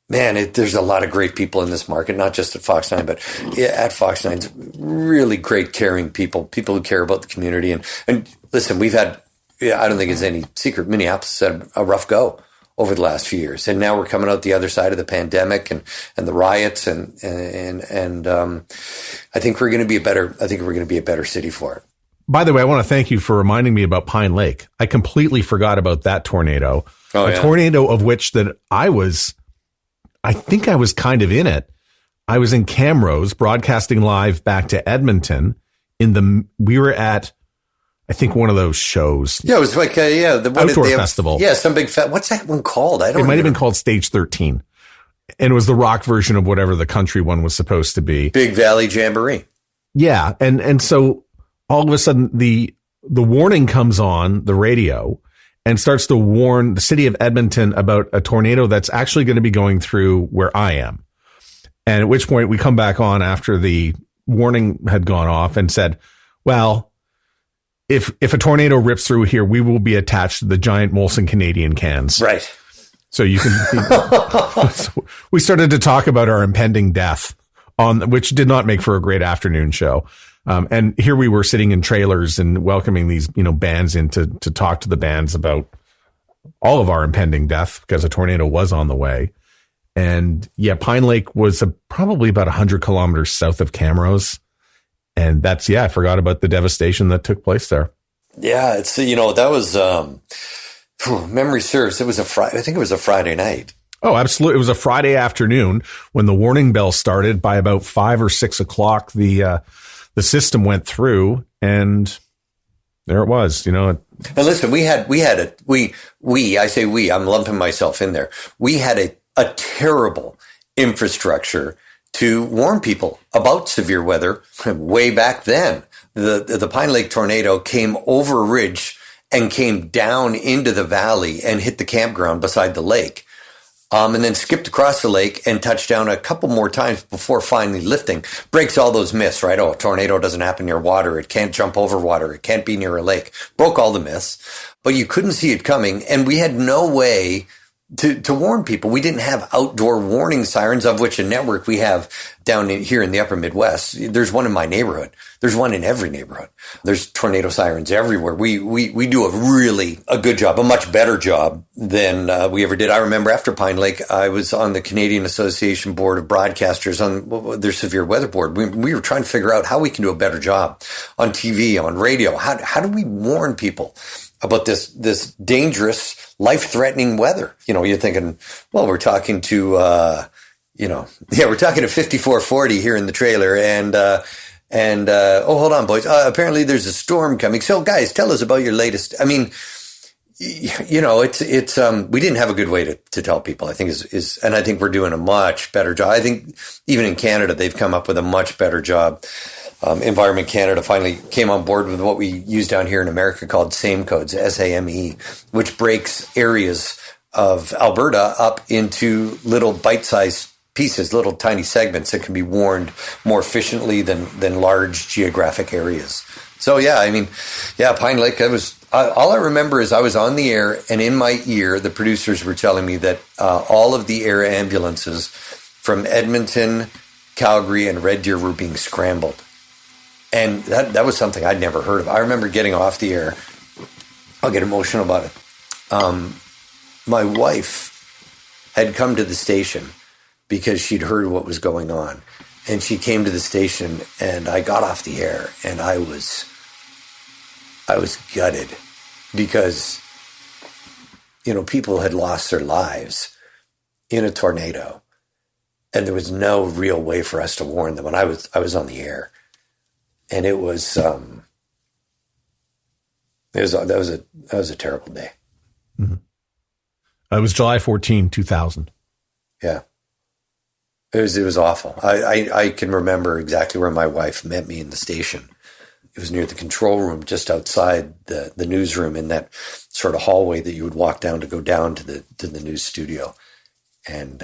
There's a lot of great people in this market, not just at Fox 9, but at Fox 9's really great, caring people who care about the community. And listen, we've had, I don't think it's any secret, Minneapolis had a rough go over the last few years. And now we're coming out the other side of the pandemic and the riots. And I think we're going to be a better city for it. By the way, I want to thank you for reminding me about Pine Lake. I completely forgot about that tornado. Tornado of which that I think I was kind of in it. I was in Camrose broadcasting live back to Edmonton we were at, I think, one of those shows. Yeah, it was like, the outdoor festival. Yeah, some big what's that one called? It might have been called Stage 13. And it was the rock version of whatever the country one was supposed to be. Big Valley Jamboree. Yeah. And so all of a sudden the warning comes on the radio and starts to warn the city of Edmonton about a tornado that's actually going to be going through where I am. And at which point we come back on after the warning had gone off and said, well, if a tornado rips through here, we will be attached to the giant Molson Canadian cans. Right. So you can, so we started to talk about our impending death which did not make for a great afternoon show. And here we were sitting in trailers and welcoming these, bands in to talk to the bands about all of our impending death because a tornado was on the way. And yeah, Pine Lake was probably about 100 kilometers south of Camrose. And I forgot about the devastation that took place there. Yeah, it's, that was, memory serves. I think it was a Friday night. Oh, absolutely. It was a Friday afternoon when the warning bell started. By about 5 or 6 o'clock, the system went through and there it was, And listen, I say we, I'm lumping myself in there. We had a terrible infrastructure to warn people about severe weather way back then. The Pine Lake tornado came over a ridge and came down into the valley and hit the campground beside the lake. And then skipped across the lake and touched down a couple more times before finally lifting. Breaks all those myths, right? Oh, a tornado doesn't happen near water. It can't jump over water. It can't be near a lake. Broke all the myths. But you couldn't see it coming. And we had no way to warn people. We didn't have outdoor warning sirens, of which a network we have down here in the upper Midwest. There's one in my neighborhood. There's one in every neighborhood. There's tornado sirens everywhere. We do a good job, a much better job than we ever did. I remember after Pine Lake, I was on the Canadian Association Board of Broadcasters on their severe weather board. We were trying to figure out how we can do a better job on TV, on radio. How do we warn people about this dangerous, life-threatening weather? You're thinking, well, we're talking to, we're talking to 5440 here in the trailer and hold on, boys. Apparently there's a storm coming. So guys, tell us about your latest. I mean, it's we didn't have a good way to tell people, I think and I think we're doing a much better job. I think even in Canada, they've come up with a much better job. Environment Canada finally came on board with what we use down here in America called SAME codes, SAME, which breaks areas of Alberta up into little bite-sized pieces, little tiny segments that can be warned more efficiently than large geographic areas. So Pine Lake, all I remember is I was on the air and in my ear, the producers were telling me that all of the air ambulances from Edmonton, Calgary, and Red Deer were being scrambled. And that was something I'd never heard of. I remember getting off the air. I'll get emotional about it. My wife had come to the station because she'd heard what was going on. And she came to the station and I got off the air and I was I was gutted because, people had lost their lives in a tornado, and there was no real way for us to warn them. And I was on the air, and it was that was a terrible day. Mm-hmm. It was July 14, 2000. Yeah. It was awful. I can remember exactly where my wife met me in the station. It was near the control room, just outside the newsroom, in that sort of hallway that you would walk down to go down to the news studio. And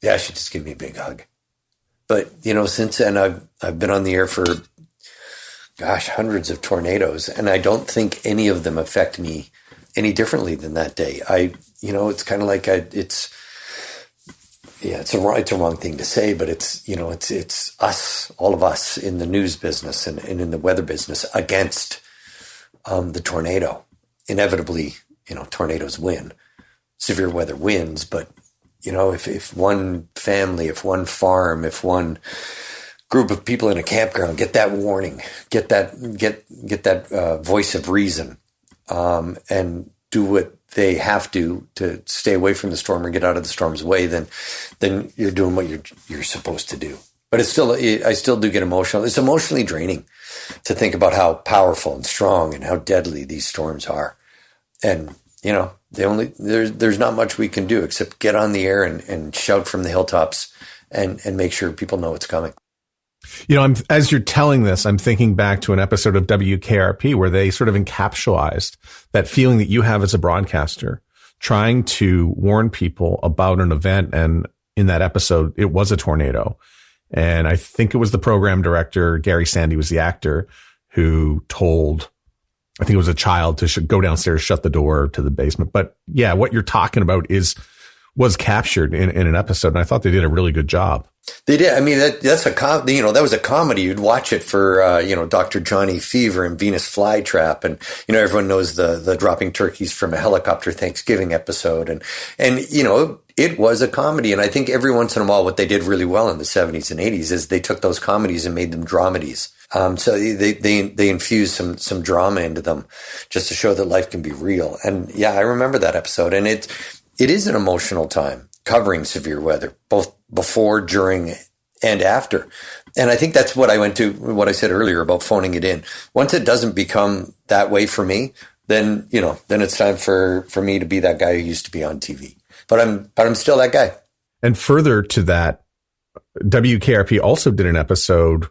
she just gave me a big hug. But since then I've been on the air for hundreds of tornadoes, and I don't think any of them affect me any differently than that day. It's kind of like it's a wrong thing to say, but it's us, all of us in the news business and in the weather business against the tornado. Inevitably, tornadoes win. Severe weather wins, but if one family, if one farm, if one group of people in a campground get that warning, get that voice of reason, and do what they have to stay away from the storm or get out of the storm's way, then you're doing what you're supposed to do. But I still do get emotional. It's emotionally draining to think about how powerful and strong and how deadly these storms are. And, there's not much we can do except get on the air and shout from the hilltops and make sure people know it's coming. As you're telling this, I'm thinking back to an episode of WKRP where they sort of encapsulated that feeling that you have as a broadcaster, trying to warn people about an event. And in that episode, it was a tornado. And I think it was the program director, Gary Sandy was the actor, who told, I think it was a child, to go downstairs, shut the door to the basement. But yeah, what you're talking about was captured in an episode. And I thought they did a really good job. They did. I mean, that was a comedy. You'd watch it for, Dr. Johnny Fever and Venus Flytrap. And, everyone knows the dropping turkeys from a helicopter Thanksgiving episode. And, it was a comedy. And I think every once in a while, what they did really well in the 70s and 80s is they took those comedies and made them dramedies. So they infused some drama into them just to show that life can be real. And yeah, I remember that episode. And it is an emotional time covering severe weather, both before, during, and after. And I think that's what I went to, what I said earlier about phoning it in. Once it doesn't become that way for me, then it's time for me to be that guy who used to be on TV. But I'm still that guy. And further to that, WKRP also did an episode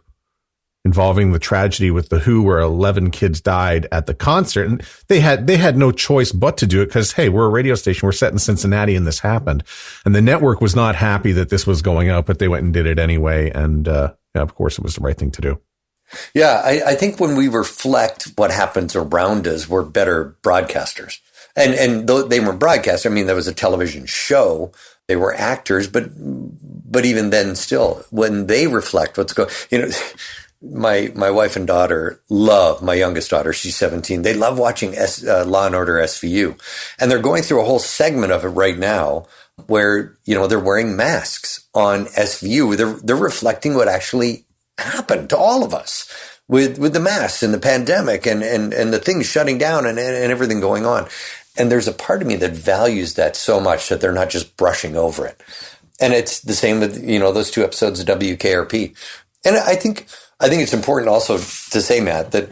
involving the tragedy with the Who, where 11 kids died at the concert. And they had no choice but to do it because, hey, we're a radio station. We're set in Cincinnati and this happened. And the network was not happy that this was going out, but they went and did it anyway. And of course, it was the right thing to do. Yeah, I think when we reflect what happens around us, we're better broadcasters. And though they weren't broadcasters, I mean, there was a television show. They were actors, but even then still, when they reflect what's going, my wife and daughter love, my youngest daughter, she's 17. They love watching Law and Order SVU. And they're going through a whole segment of it right now where, they're wearing masks on SVU. They're reflecting what actually happened to all of us with the masks and the pandemic and the things shutting down and everything going on. And there's a part of me that values that so much that they're not just brushing over it. And it's the same with, those two episodes of WKRP. And I think it's important also to say, Matt, that,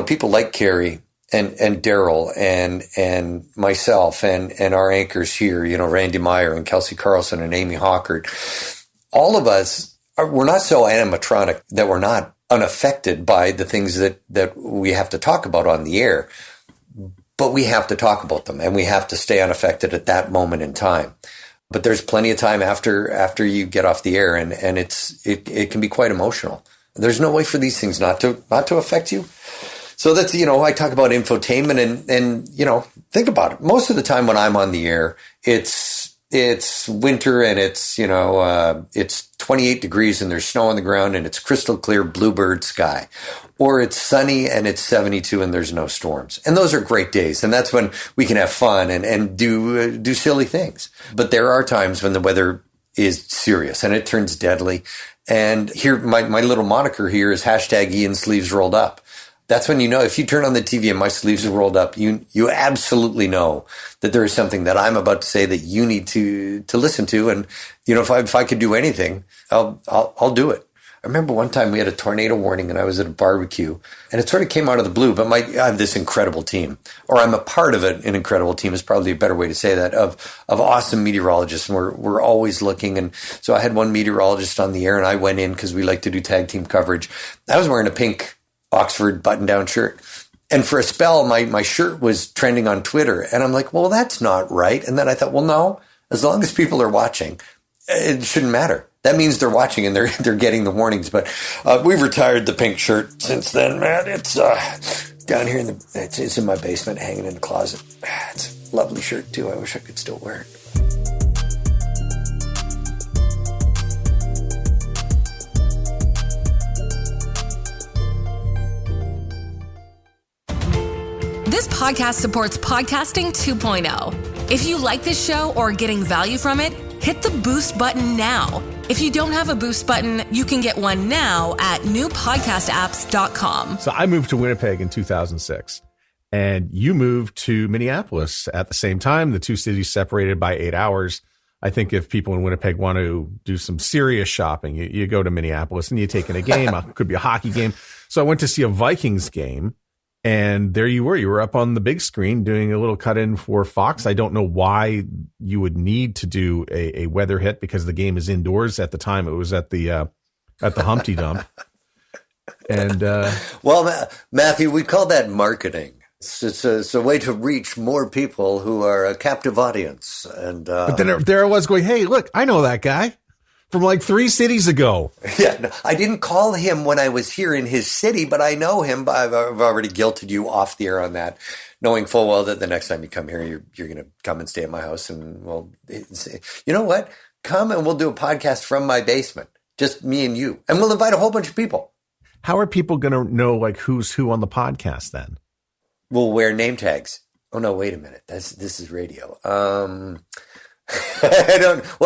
people like Carrie and Daryl and myself and our anchors here, Randy Meyer and Kelsey Carlson and Amy Hawkert, all of us, we're not so animatronic that we're not unaffected by the things that we have to talk about on the air. But we have to talk about them and we have to stay unaffected at that moment in time. But there's plenty of time after you get off the air and it can be quite emotional. There's no way for these things not to affect you. So that's, I talk about infotainment and think about it. Most of the time when I'm on the air, it's winter and it's 28 degrees and there's snow on the ground and it's crystal clear bluebird sky. Or it's sunny and it's 72 and there's no storms. And those are great days. And that's when we can have fun and do silly things. But there are times when the weather is serious and it turns deadly. And here, my little moniker here is #Ian Sleeves Rolled Up. That's when you know, if you turn on the TV and my sleeves are rolled up, you absolutely know that there is something that I'm about to say that you need to listen to. And, if I could do anything, I'll do it. I remember one time we had a tornado warning and I was at a barbecue and it sort of came out of the blue, but I have this incredible team, or I'm a part of an incredible team is probably a better way to say that, of awesome meteorologists. And we're always looking. And so I had one meteorologist on the air and I went in because we like to do tag team coverage. I was wearing a pink Oxford button-down shirt. And for a spell, my shirt was trending on Twitter. And I'm like, well, that's not right. And then I thought, well, no, as long as people are watching, it shouldn't matter. That means they're watching and they're getting the warnings. But we've retired the pink shirt since then, man. It's down here it's in my basement, hanging in the closet. It's a lovely shirt, too. I wish I could still wear it. This podcast supports Podcasting 2.0. If you like this show or are getting value from it, hit the boost button now. If you don't have a boost button, you can get one now at newpodcastapps.com. So I moved to Winnipeg in 2006, and you moved to Minneapolis at the same time. The two cities separated by 8 hours. I think if people in Winnipeg want to do some serious shopping, you go to Minneapolis and you take in a game. It could be a hockey game. So I went to see a Vikings game. And there you were. You were up on the big screen doing a little cut in for Fox. I don't know why you would need to do a weather hit because the game is indoors. At the time, it was at the Humpty Dump. And well, Matthew, we call that marketing. It's a way to reach more people who are a captive audience. And but then there I was going, hey, look, I know that guy from like 3 cities ago. Yeah, no, I didn't call him when I was here in his city, but I know him. I've already guilted you off the air on that, knowing full well that the next time you come here, you're going to come and stay at my house. And well, you know what? Come and we'll do a podcast from my basement, just me and you. And we'll invite a whole bunch of people. How are people going to know like who's who on the podcast then? We'll wear name tags. Oh, no, wait a minute. This is radio. We'll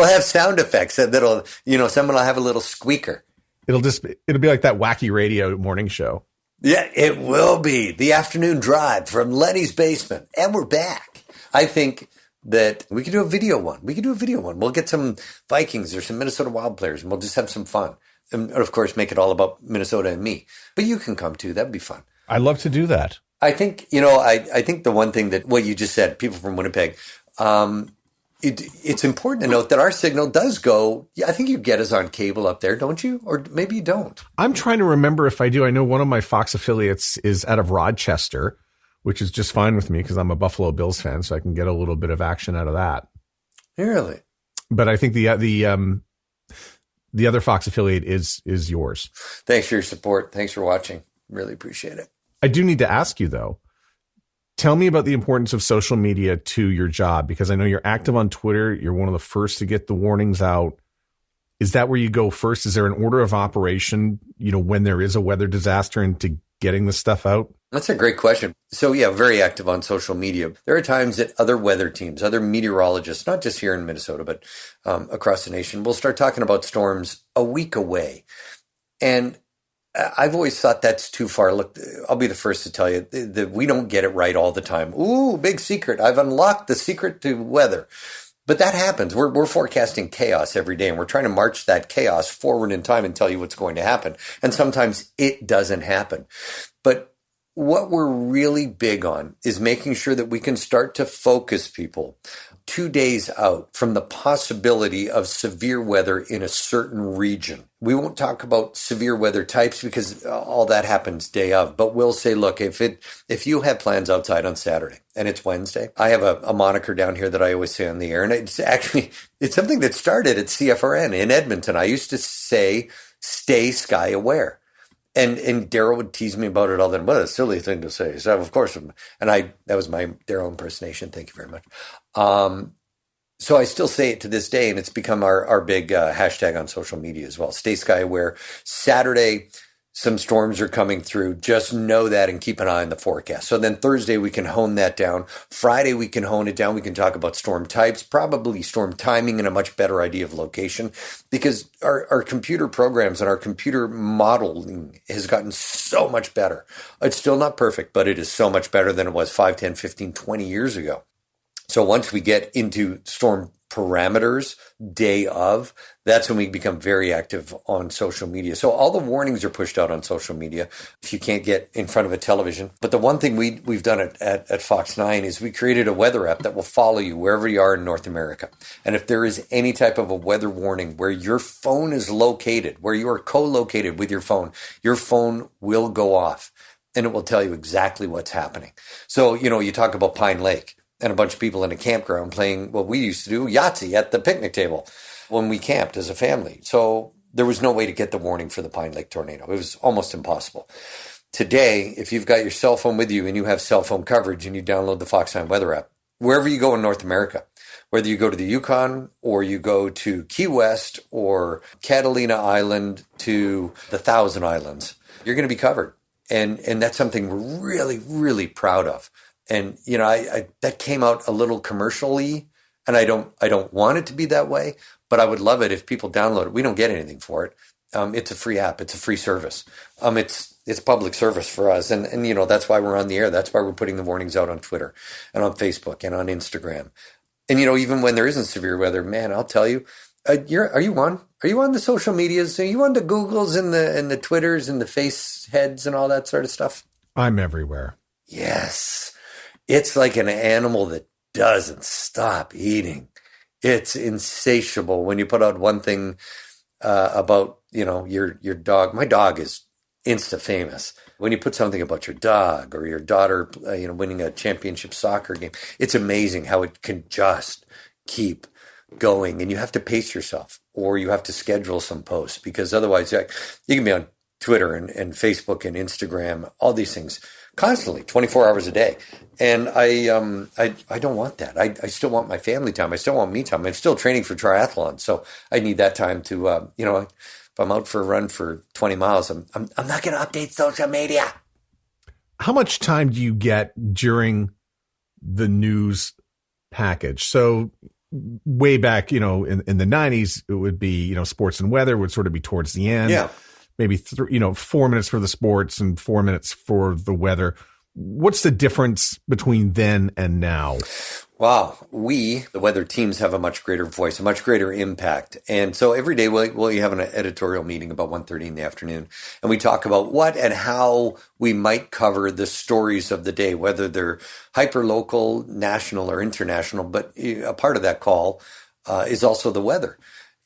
have sound effects that'll, someone will have a little squeaker. It'll be like that wacky radio morning show. Yeah, it will be the afternoon drive from Lenny's basement. And we're back. I think that we could do a video one. We'll get some Vikings or some Minnesota Wild players and we'll just have some fun. And of course, make it all about Minnesota and me, but you can come too. That'd be fun. I'd love to do that. I think, I think the one thing that what you just said, people from Winnipeg, it's important to note that our signal does go. I think you get us on cable up there, don't you? Or maybe you don't. I'm trying to remember if I do. I know one of my Fox affiliates is out of Rochester, which is just fine with me because I'm a Buffalo Bills fan, so I can get a little bit of action out of that. Really? But I think the other Fox affiliate is yours. Thanks for your support. Thanks for watching. Really appreciate it. I do need to ask you though. Tell me about the importance of social media to your job, because I know you're active on Twitter. You're one of the first to get the warnings out. Is that where you go first? Is there an order of operation, when there is a weather disaster into getting the stuff out? That's a great question. So yeah, very active on social media. There are times that other weather teams, other meteorologists, not just here in Minnesota, but across the nation, will start talking about storms a week away. And I've always thought that's too far. Look, I'll be the first to tell you that we don't get it right all the time. Ooh, big secret. I've unlocked the secret to weather. But that happens. We're forecasting chaos every day, and we're trying to march that chaos forward in time and tell you what's going to happen. And sometimes it doesn't happen. But what we're really big on is making sure that we can start to focus people 2 days out from the possibility of severe weather in a certain region. We won't talk about severe weather types because all that happens day of, but we'll say, look, if you have plans outside on Saturday and it's Wednesday, I have a moniker down here that I always say on the air, and it's something that started at CFRN in Edmonton. I used to say, stay sky aware. And Daryl would tease me about it all the time. What a silly thing to say. So of course, that was my Daryl impersonation. Thank you very much. So I still say it to this day, and it's become our big hashtag on social media as well. Stay sky aware. Saturday, some storms are coming through. Just know that and keep an eye on the forecast. So then Thursday, we can hone that down. Friday, we can hone it down. We can talk about storm types, probably storm timing, and a much better idea of location, because our computer programs and our computer modeling has gotten so much better. It's still not perfect, but it is so much better than it was 5, 10, 15, 20 years ago. So once we get into storm parameters day of, that's when we become very active on social media. So all the warnings are pushed out on social media if you can't get in front of a television. But the one thing we've done at Fox 9 is we created a weather app that will follow you wherever you are in North America. And if there is any type of a weather warning where your phone is located, where you are co-located with your phone will go off and it will tell you exactly what's happening. So, you talk about Pine Lake and a bunch of people in a campground playing what we used to do, Yahtzee at the picnic table when we camped as a family. So there was no way to get the warning for the Pine Lake tornado. It was almost impossible. Today, if you've got your cell phone with you and you have cell phone coverage and you download the Fox 9 weather app, wherever you go in North America, whether you go to the Yukon or you go to Key West or Catalina Island to the Thousand Islands, you're going to be covered. And that's something we're really, really proud of. And, I that came out a little commercially, and I don't want it to be that way, but I would love it if people download it. We don't get anything for it. It's a free app. It's a free service. It's public service for us. And that's why we're on the air. That's why we're putting the warnings out on Twitter and on Facebook and on Instagram. And, even when there isn't severe weather, man, I'll tell you, are you on the social medias? Are you on the Googles and the Twitters and the face heads and all that sort of stuff? I'm everywhere. Yes. It's like an animal that doesn't stop eating. It's insatiable. When you put out one thing about, your dog, my dog is Insta famous. When you put something about your dog or your daughter, winning a championship soccer game, it's amazing how it can just keep going. And you have to pace yourself, or you have to schedule some posts, because otherwise you can be on Twitter and Facebook and Instagram, all these things constantly, 24 hours a day. And I don't want that. I still want my family time. I still want me time. I'm still training for triathlon. So I need that time to, if I'm out for a run for 20 miles, I'm not going to update social media. How much time do you get during the news package? So way back, in the 90s, it would be, sports and weather would sort of be towards the end. Yeah. Maybe 4 minutes for the sports and 4 minutes for the weather. What's the difference between then and now? Wow. The weather teams, have a much greater voice, a much greater impact. And so every day we'll have an editorial meeting about 1:30 in the afternoon, and we talk about what and how we might cover the stories of the day, whether they're hyper-local, national, or international. But a part of that call is also the weather.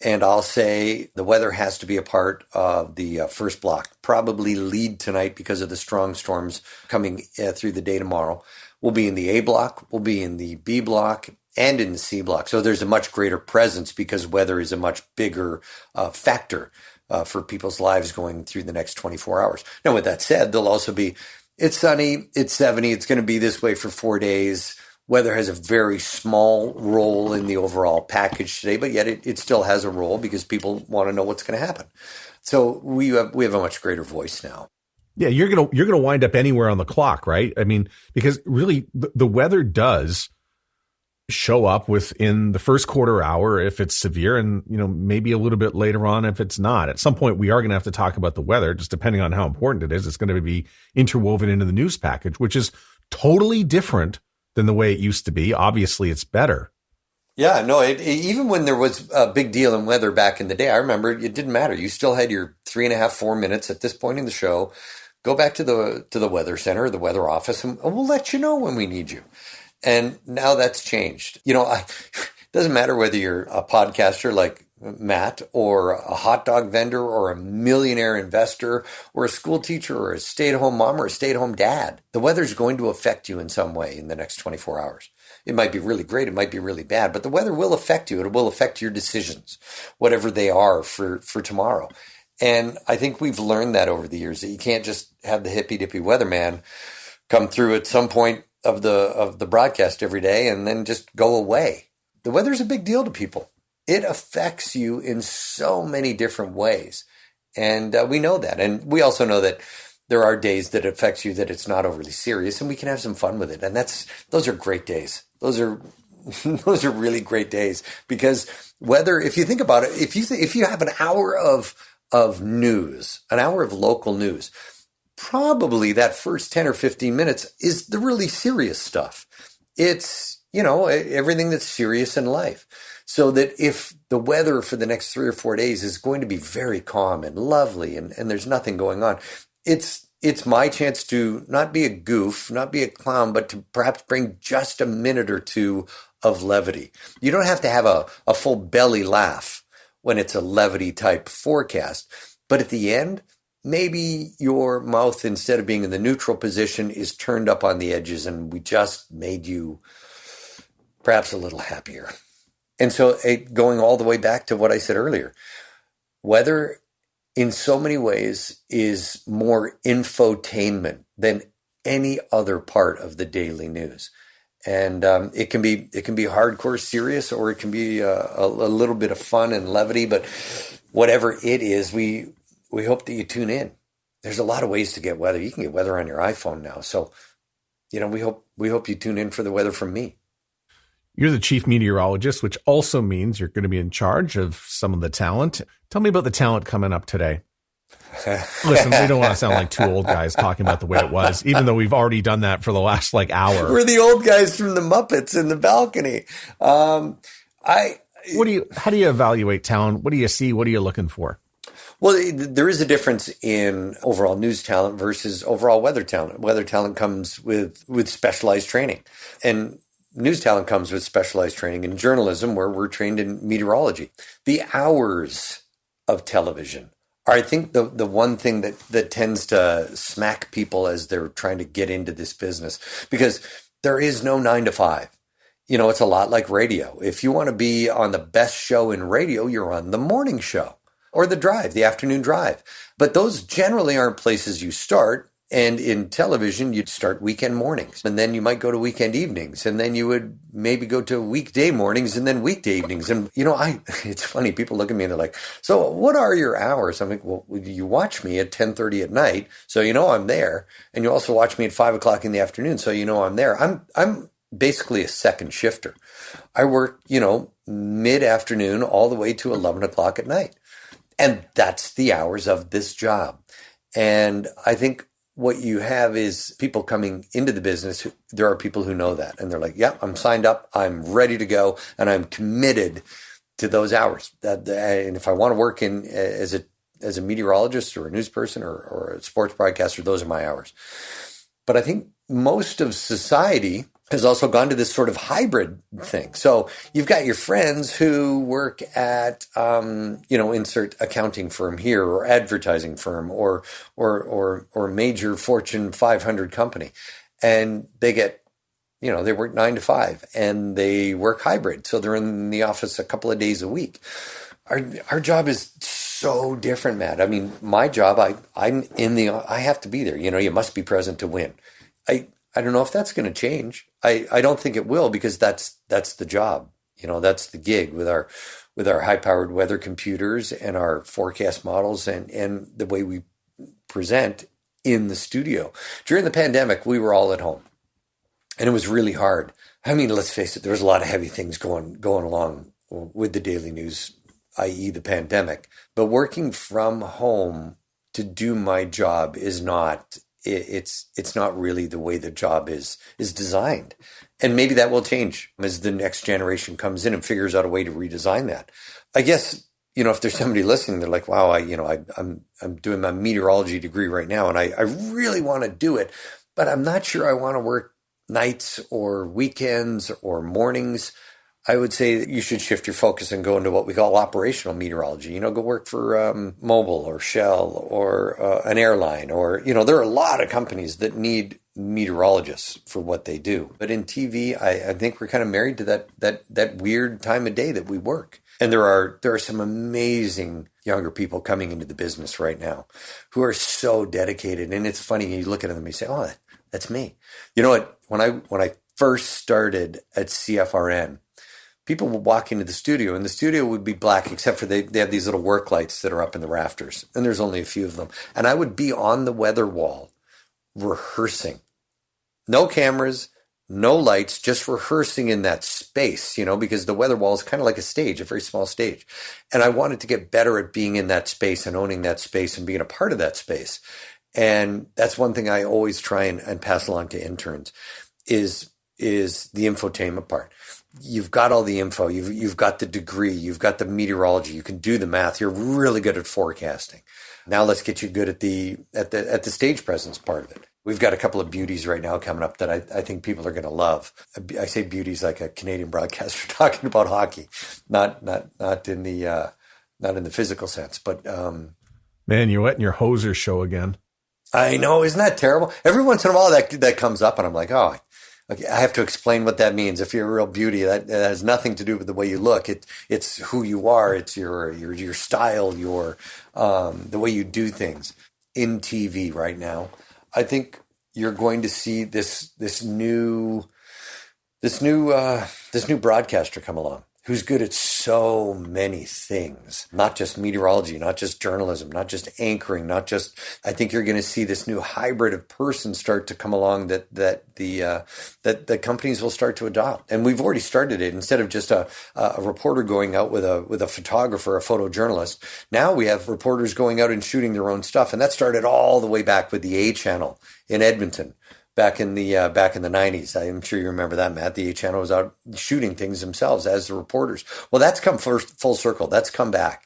And I'll say the weather has to be a part of the first block, probably lead tonight because of the strong storms coming through the day tomorrow. We'll be in the A block, we'll be in the B block, and in the C block. So there's a much greater presence because weather is a much bigger factor for people's lives going through the next 24 hours. Now, with that said, there'll also be, it's sunny, it's 70, it's going to be this way for 4 days. Weather has a very small role in the overall package today, but yet it still has a role because people want to know what's going to happen. So we have a much greater voice now. Yeah, you're gonna wind up anywhere on the clock, right? I mean, because really the weather does show up within the first quarter hour if it's severe, and maybe a little bit later on if it's not. At some point, we are going to have to talk about the weather, just depending on how important it is. It's going to be interwoven into the news package, which is totally different than the way it used to be. Obviously, it's better. Yeah, no, even when there was a big deal in weather back in the day, I remember it didn't matter. You still had your 3.5, 4 minutes at this point in the show. Go back to the weather center, the weather office, and we'll let you know when we need you. And now that's changed. It doesn't matter whether you're a podcaster like Matt, or a hot dog vendor, or a millionaire investor, or a school teacher, or a stay-at-home mom, or a stay-at-home dad. The weather's going to affect you in some way in the next 24 hours. It might be really great, it might be really bad, but the weather will affect you. It will affect your decisions, whatever they are for tomorrow. And I think we've learned that over the years, that you can't just have the hippy-dippy weatherman come through at some point of the broadcast every day and then just go away. The weather's a big deal to people. It affects you in so many different ways. And we know that. And we also know that there are days that it affects you that it's not overly serious, and we can have some fun with it. And those are great days. Those are those are really great days, because whether, if you think about it, if you have an hour of news, an hour of local news, probably that first 10 or 15 minutes is the really serious stuff. It's, everything that's serious in life. So that if the weather for the next 3 or 4 days is going to be very calm and lovely and there's nothing going on, it's my chance to not be a goof, not be a clown, but to perhaps bring just a minute or two of levity. You don't have to have a full belly laugh when it's a levity type forecast. But at the end, maybe your mouth, instead of being in the neutral position, is turned up on the edges, and we just made you perhaps a little happier. And so going all the way back to what I said earlier, weather in so many ways is more infotainment than any other part of the daily news. And it can be hardcore serious, or it can be a little bit of fun and levity. But whatever it is, we hope that you tune in. There's a lot of ways to get weather. You can get weather on your iPhone now. So, we hope you tune in for the weather from me. You're the chief meteorologist, which also means you're going to be in charge of some of the talent. Tell me about the talent coming up today. Listen, we don't want to sound like two old guys talking about the way it was, even though we've already done that for the last hour. We're the old guys from the Muppets in the balcony. How do you evaluate talent? What do you see? What are you looking for? Well, there is a difference in overall news talent versus overall weather talent. Weather talent comes with specialized training, and news talent comes with specialized training in journalism, where we're trained in meteorology. The hours of television are, I think, the one thing that tends to smack people as they're trying to get into this business, because there is no 9 to 5. It's a lot like radio. If you want to be on the best show in radio, you're on the morning show or the afternoon drive. But those generally aren't places you start. And in television, you'd start weekend mornings, and then you might go to weekend evenings, and then you would maybe go to weekday mornings and then weekday evenings. And, it's funny, people look at me and they're like, so what are your hours? I'm like, well, you watch me at 10:30 at night, so I'm there. And you also watch me at 5 o'clock in the afternoon, so I'm there. I'm basically a second shifter. I work, mid-afternoon all the way to 11 o'clock at night. And that's the hours of this job. And I think what you have is people coming into the business. There are people who know that, and they're like, yeah, I'm signed up, I'm ready to go, and I'm committed to those hours. And if I want to work in as a meteorologist or a news person or a sports broadcaster, those are my hours. But I think most of society has also gone to this sort of hybrid thing. So you've got your friends who work at, insert accounting firm here, or advertising firm, or major Fortune 500 company. And they get, they work 9 to 5, and they work hybrid. So they're in the office a couple of days a week. Our job is so different, Matt. I mean, my job, I have to be there. You must be present to win. I don't know if that's going to change. I don't think it will, because that's the job. That's the gig with our high-powered weather computers and our forecast models and the way we present in the studio. During the pandemic, we were all at home, and it was really hard. I mean, let's face it, there was a lot of heavy things going along with the daily news, i.e. the pandemic. But working from home to do my job is not... It's not really the way the job is designed. And maybe that will change as the next generation comes in and figures out a way to redesign that. I guess, if there's somebody listening, they're like, wow, I'm doing my meteorology degree right now, and I really want to do it, but I'm not sure I want to work nights or weekends or mornings. I would say that you should shift your focus and go into what we call operational meteorology. Go work for Mobil or Shell or an airline, or, there are a lot of companies that need meteorologists for what they do. But in TV, I think we're kind of married to that weird time of day that we work. And there are some amazing younger people coming into the business right now who are so dedicated. And it's funny, you look at them and you say, oh, that's me. You know what? When I first started at CFRN, people would walk into the studio, and the studio would be black, except for they have these little work lights that are up in the rafters, and there's only a few of them. And I would be on the weather wall rehearsing. No cameras, no lights, just rehearsing in that space, because the weather wall is kind of like a stage, a very small stage. And I wanted to get better at being in that space and owning that space and being a part of that space. And that's one thing I always try and pass along to interns is the infotainment part. You've got all the info, you've got the degree, you've got the meteorology, you can do the math, you're really good at forecasting. Now let's get you good at the stage presence part of it. We've got a couple of beauties right now coming up that I think people are going to love. I say beauties like a Canadian broadcaster talking about hockey, not in the physical sense, but man, you're letting your hoser show again. I know, isn't that terrible? Every once in a while that comes up, and I'm like, oh, okay, I have to explain what that means. If you're a real beauty, that has nothing to do with the way you look. It's who you are. It's your style, the way you do things in TV right now. I think you're going to see this new broadcaster come along who's good at so many things, not just meteorology, not just journalism, not just anchoring, I think you're going to see this new hybrid of person start to come along that the companies will start to adopt. And we've already started it. Instead of just a reporter going out with a photographer, a photojournalist, now we have reporters going out and shooting their own stuff. And that started all the way back with the A Channel in Edmonton. Back in the 90s. I'm sure you remember that, Matt. The A Channel was out shooting things themselves as the reporters. Well, that's come full circle. That's come back.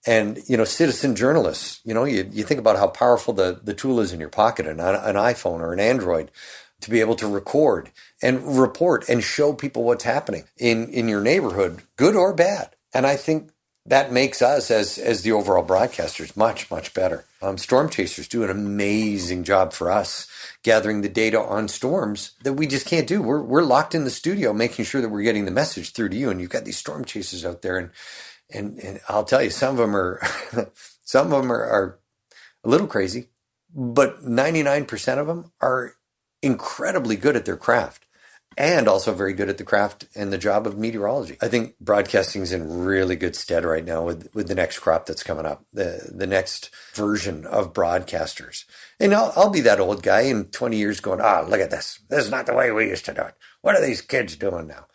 And, citizen journalists, you think about how powerful the tool is in your pocket, an iPhone or an Android, to be able to record and report and show people what's happening in your neighborhood, good or bad. And I think that makes us as the overall broadcasters much, much better. Storm chasers do an amazing job for us gathering the data on storms that we just can't do. We're locked in the studio making sure that we're getting the message through to you. And you've got these storm chasers out there, and I'll tell you, some of them are a little crazy, but 99% of them are incredibly good at their craft. And also very good at the craft and the job of meteorology. I think broadcasting is in really good stead right now with the next crop that's coming up, the next version of broadcasters. And I'll be that old guy in 20 years going, look at this. This is not the way we used to do it. What are these kids doing now?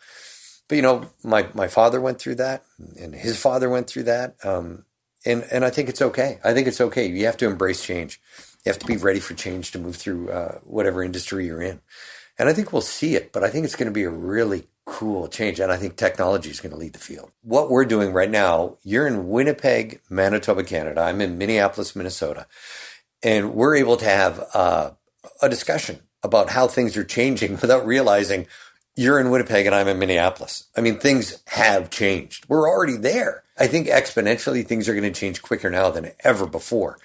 But, my father went through that, and his father went through that. And I think it's okay. I think it's okay. You have to embrace change. You have to be ready for change to move through whatever industry you're in. And I think we'll see it, but I think it's going to be a really cool change. And I think technology is going to lead the field. What we're doing right now, you're in Winnipeg, Manitoba, Canada. I'm in Minneapolis, Minnesota. And we're able to have a discussion about how things are changing without realizing you're in Winnipeg and I'm in Minneapolis. I mean, things have changed. We're already there. I think exponentially things are going to change quicker now than ever before.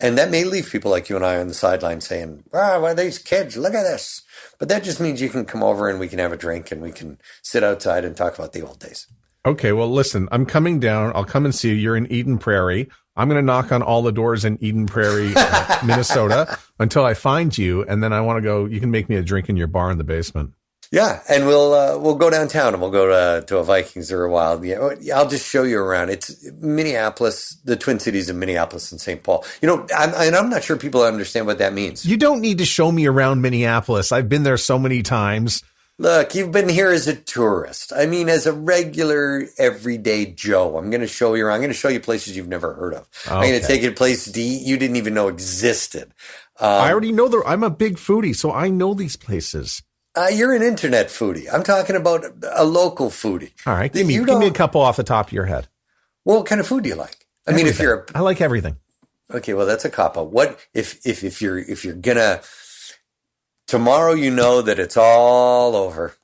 And that may leave people like you and I on the sideline saying, what are these kids? Look at this. But that just means you can come over and we can have a drink and we can sit outside and talk about the old days. Okay, well, listen, I'm coming down. I'll come and see you. You're in Eden Prairie. I'm going to knock on all the doors in Eden Prairie, Minnesota, until I find you. And then I want to go. You can make me a drink in your bar in the basement. Yeah, and we'll go downtown and we'll go to a Vikings or a Wild. Yeah, I'll just show you around. It's Minneapolis, the Twin Cities of Minneapolis and St. Paul. I'm not sure people understand what that means. You don't need to show me around Minneapolis. I've been there so many times. Look, you've been here as a tourist. I mean, as a regular, everyday Joe. I'm going to show you around. I'm going to show you places you've never heard of. Okay. I'm going to take you to places you didn't even know existed. I already know I'm a big foodie, so I know these places. You're an internet foodie. I'm talking about a local foodie. All right. Give me a couple off the top of your head. Well, what kind of food do you like? I mean, if you're I like everything. Okay, well, that's a cop-out. What if you're gonna tomorrow, you know that it's all over.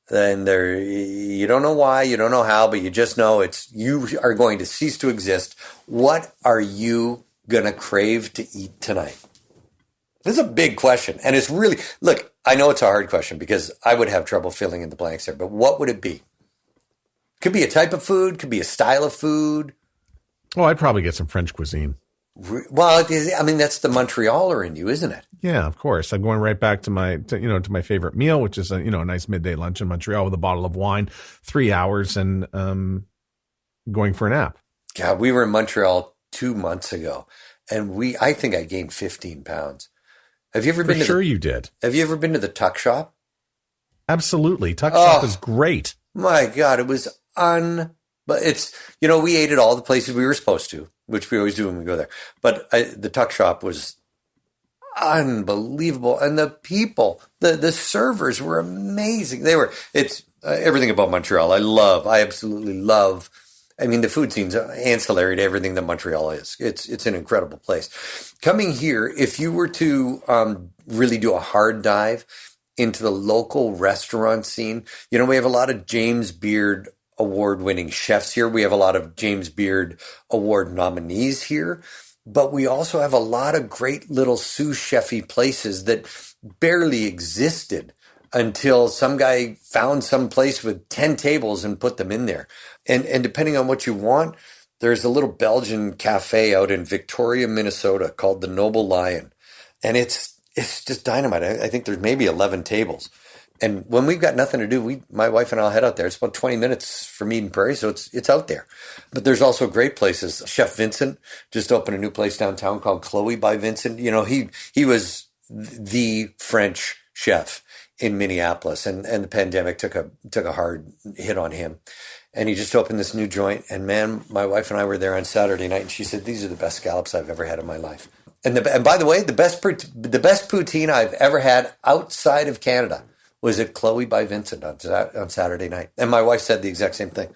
Then you don't know why, you don't know how, but you just know you are going to cease to exist. What are you gonna crave to eat tonight? This is a big question. And it's really, look, I know it's a hard question because I would have trouble filling in the blanks there, but what would it be? Could be a type of food, could be a style of food. Well, I'd probably get some French cuisine. Well, I mean, that's the Montrealer in you, isn't it? Yeah, of course. I'm going right back to my favorite meal, which is a nice midday lunch in Montreal with a bottle of wine, 3 hours, and going for a nap. God, we were in Montreal 2 months ago, and I think I gained 15 pounds. Have you ever been? You did. Have you ever been to the Tuck Shop? Absolutely, Tuck Shop is great. My God, it was but it's, we ate at all the places we were supposed to, which we always do when we go there. But the Tuck Shop was unbelievable. And the people, the servers were amazing. It's everything about Montreal. I absolutely love. I mean, the food scene's ancillary to everything that Montreal is. It's an incredible place. Coming here, if you were to really do a hard dive into the local restaurant scene, we have a lot of James Beard award-winning chefs here. We have a lot of James Beard award nominees here. But we also have a lot of great little sous chef-y places that barely existed until some guy found some place with 10 tables and put them in there. And depending on what you want, there's a little Belgian cafe out in Victoria, Minnesota called the Noble Lion. And it's just dynamite. I think there's maybe 11 tables. And when we've got nothing to do, my wife and I'll head out there. It's about 20 minutes from Eden Prairie, so it's out there. But there's also great places. Chef Vincent just opened a new place downtown called Chloe by Vincent. He was the French chef in Minneapolis, and the pandemic took a hard hit on him. And he just opened this new joint. And man, my wife and I were there on Saturday night, and she said, "These are the best scallops I've ever had in my life." And by the way, the best poutine I've ever had outside of Canada was at Chloe by Vincent on Saturday night. And my wife said the exact same thing.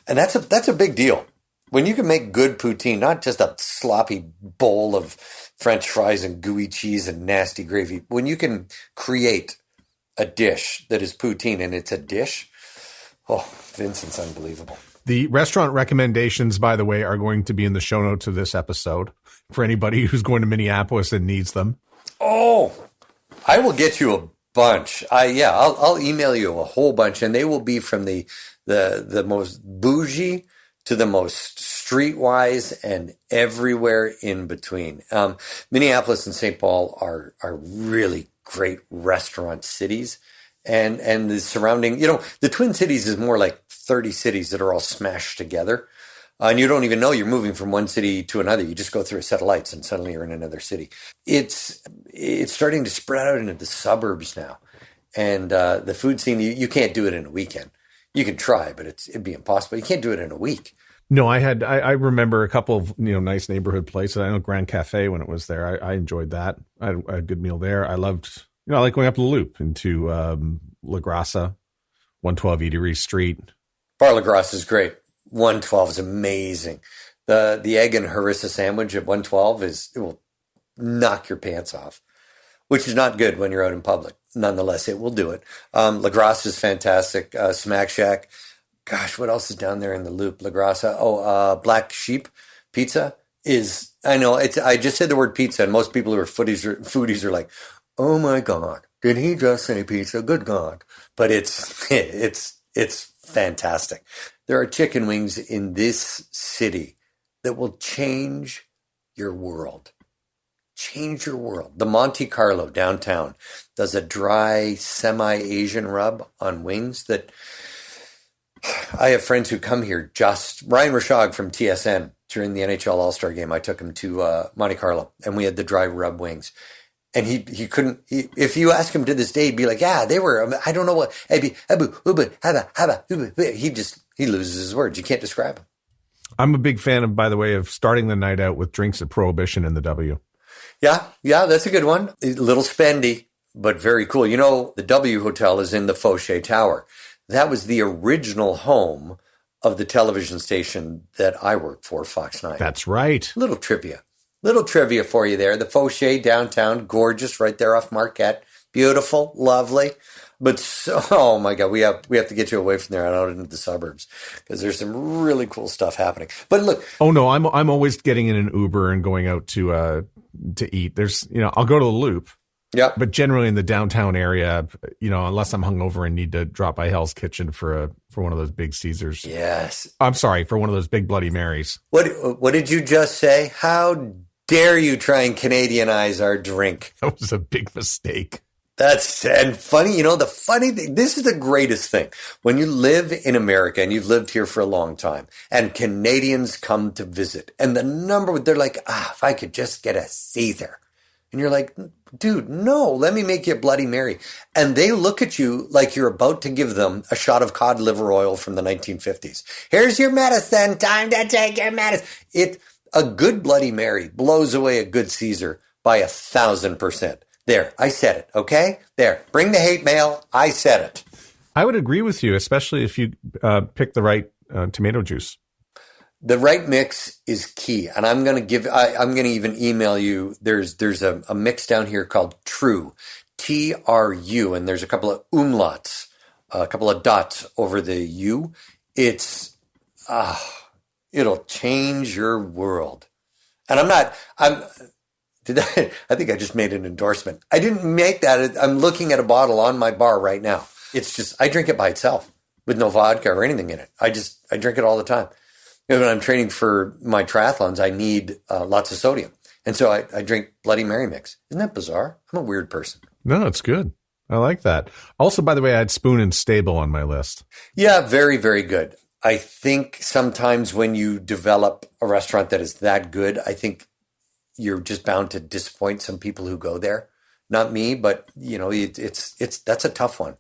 And that's a big deal. When you can make good poutine, not just a sloppy bowl of French fries and gooey cheese and nasty gravy. When you can create a dish that is poutine and it's a dish, Vincent's unbelievable. The restaurant recommendations, by the way, are going to be in the show notes of this episode for anybody who's going to Minneapolis and needs them. Oh, I will get you a bunch. I'll email you a whole bunch, and they will be from the most bougie to the most streetwise and everywhere in between. Minneapolis and St. Paul are really great restaurant cities, and the surrounding, the Twin Cities is more like 30 cities that are all smashed together. And you don't even know you're moving from one city to another. You just go through a set of lights and suddenly you're in another city. It's starting to spread out into the suburbs now. And the food scene, you can't do it in a weekend. You can try, but it'd be impossible. You can't do it in a week. No, I remember a couple of nice neighborhood places. I know Grand Cafe when it was there. I enjoyed that. I had a good meal there. I loved, I like going up the Loop into La Grassa, 112 Eatery Street. Bar La Grassa is great. 112 is amazing. The egg and harissa sandwich at 112 it will knock your pants off, which is not good when you're out in public. Nonetheless, it will do it. La Grassa is fantastic. Smack Shack. Gosh, what else is down there in the Loop? La Grassa. Black Sheep Pizza is, I know, I just said the word pizza, and most people who are foodies are like, oh my God, did he just say pizza? Good God. But it's fantastic. There are chicken wings in this city that will change your world. Change your world. The Monte Carlo downtown does a dry, semi-Asian rub on wings that I have friends who come here. Ryan Rashog from TSN during the NHL All-Star game, I took him to Monte Carlo, and we had the dry rub wings. And he couldn't, if you ask him to this day, he'd be like, yeah, they were, I don't know what, he loses his words. You can't describe him. I'm a big fan of, by the way, of starting the night out with drinks at Prohibition in the W. Yeah, that's a good one. A little spendy, but very cool. The W Hotel is in the Fauché Tower. That was the original home of the television station that I work for, Fox 9. That's right. Little trivia for you there. The Fauché downtown, gorgeous, right there off Marquette. Beautiful, lovely. But oh my God, we have to get you away from there and out into the suburbs because there's some really cool stuff happening. But look. Oh no, I'm always getting in an Uber and going out to eat. There's, I'll go to the Loop. Yeah. But generally in the downtown area, unless I'm hungover and need to drop by Hell's Kitchen for one of those big Caesars. Yes. I'm sorry, for one of those big Bloody Marys. What did you just say? How dare you try and Canadianize our drink? That was a big mistake. And funny, the funny thing, this is the greatest thing. When you live in America and you've lived here for a long time and Canadians come to visit and they're like, if I could just get a Caesar. And you're like, dude, no, let me make you a Bloody Mary. And they look at you like you're about to give them a shot of cod liver oil from the 1950s. Here's your medicine. Time to take your medicine. A good Bloody Mary blows away a good Caesar by 1,000%. There, I said it, okay? There, bring the hate mail. I said it. I would agree with you, especially if you pick the right tomato juice. The right mix is key. And I'm going to even email you. There's a mix down here called True, TRU, and there's a couple of umlauts, a couple of dots over the U. It'll change your world. And I think I just made an endorsement. I didn't make that. I'm looking at a bottle on my bar right now. It's just, I drink it by itself with no vodka or anything in it. I drink it all the time. When I'm training for my triathlons, I need lots of sodium. And so I drink Bloody Mary mix. Isn't that bizarre? I'm a weird person. No, it's good. I like that. Also, by the way, I had Spoon and Stable on my list. Yeah, very, very good. I think sometimes when you develop a restaurant that is that good, I think you're just bound to disappoint some people who go there. Not me, but that's a tough one.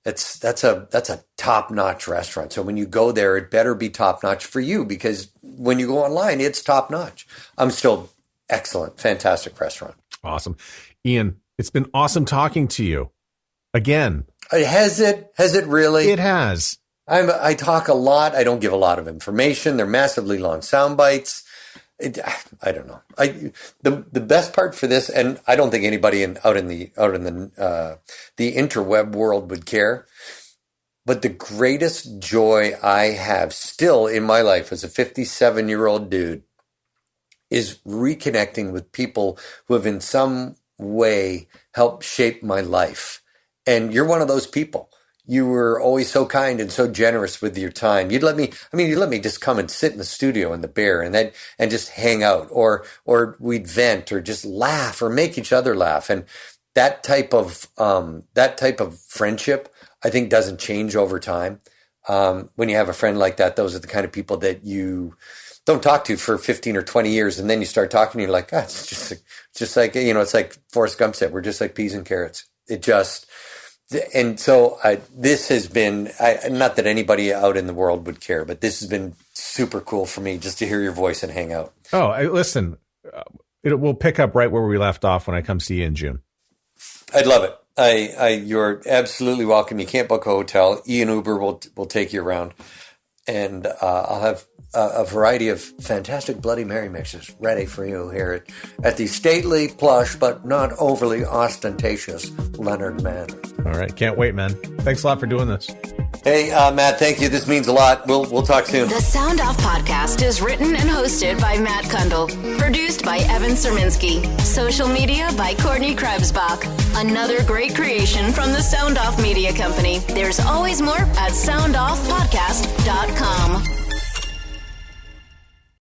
That's a top-notch restaurant. So when you go there, it better be top-notch for you, because when you go online, it's top-notch. I'm still excellent, fantastic restaurant. Awesome. Ian, it's been awesome talking to you again. Has it really? It has. I talk a lot. I don't give a lot of information. They're massively long sound bites. I don't know. The best part for this, and I don't think anybody out in the interweb world would care, but the greatest joy I have still in my life as a 57-year-old dude is reconnecting with people who have in some way helped shape my life. And you're one of those people. You were always so kind and so generous with your time. You'd let me just come and sit in the studio in the Bear and just hang out, or we'd vent or just laugh or make each other laugh. And that type of friendship, I think, doesn't change over time. When you have a friend like that, those are the kind of people that you don't talk to for 15 or 20 years. And then you start talking and you're like, it's just like, it's like Forrest Gump said, we're just like peas and carrots. And so this has been, not that anybody out in the world would care, but this has been super cool for me just to hear your voice and hang out. Oh, listen, we'll pick up right where we left off when I come see you in June. I'd love it. You're absolutely welcome. You can't book a hotel. Ian Uber will take you around. And I'll have a variety of fantastic Bloody Mary mixes ready for you here at the stately, plush, but not overly ostentatious Leonard Manor. All right. Can't wait, man. Thanks a lot for doing this. Hey, Matt, thank you. This means a lot. We'll talk soon. The Sound Off podcast is written and hosted by Matt Kundle. Produced by Evan Serminski. Social media by Courtney Krebsbach. Another great creation from the Sound Off Media Company. There's always more at soundoffpodcast.com.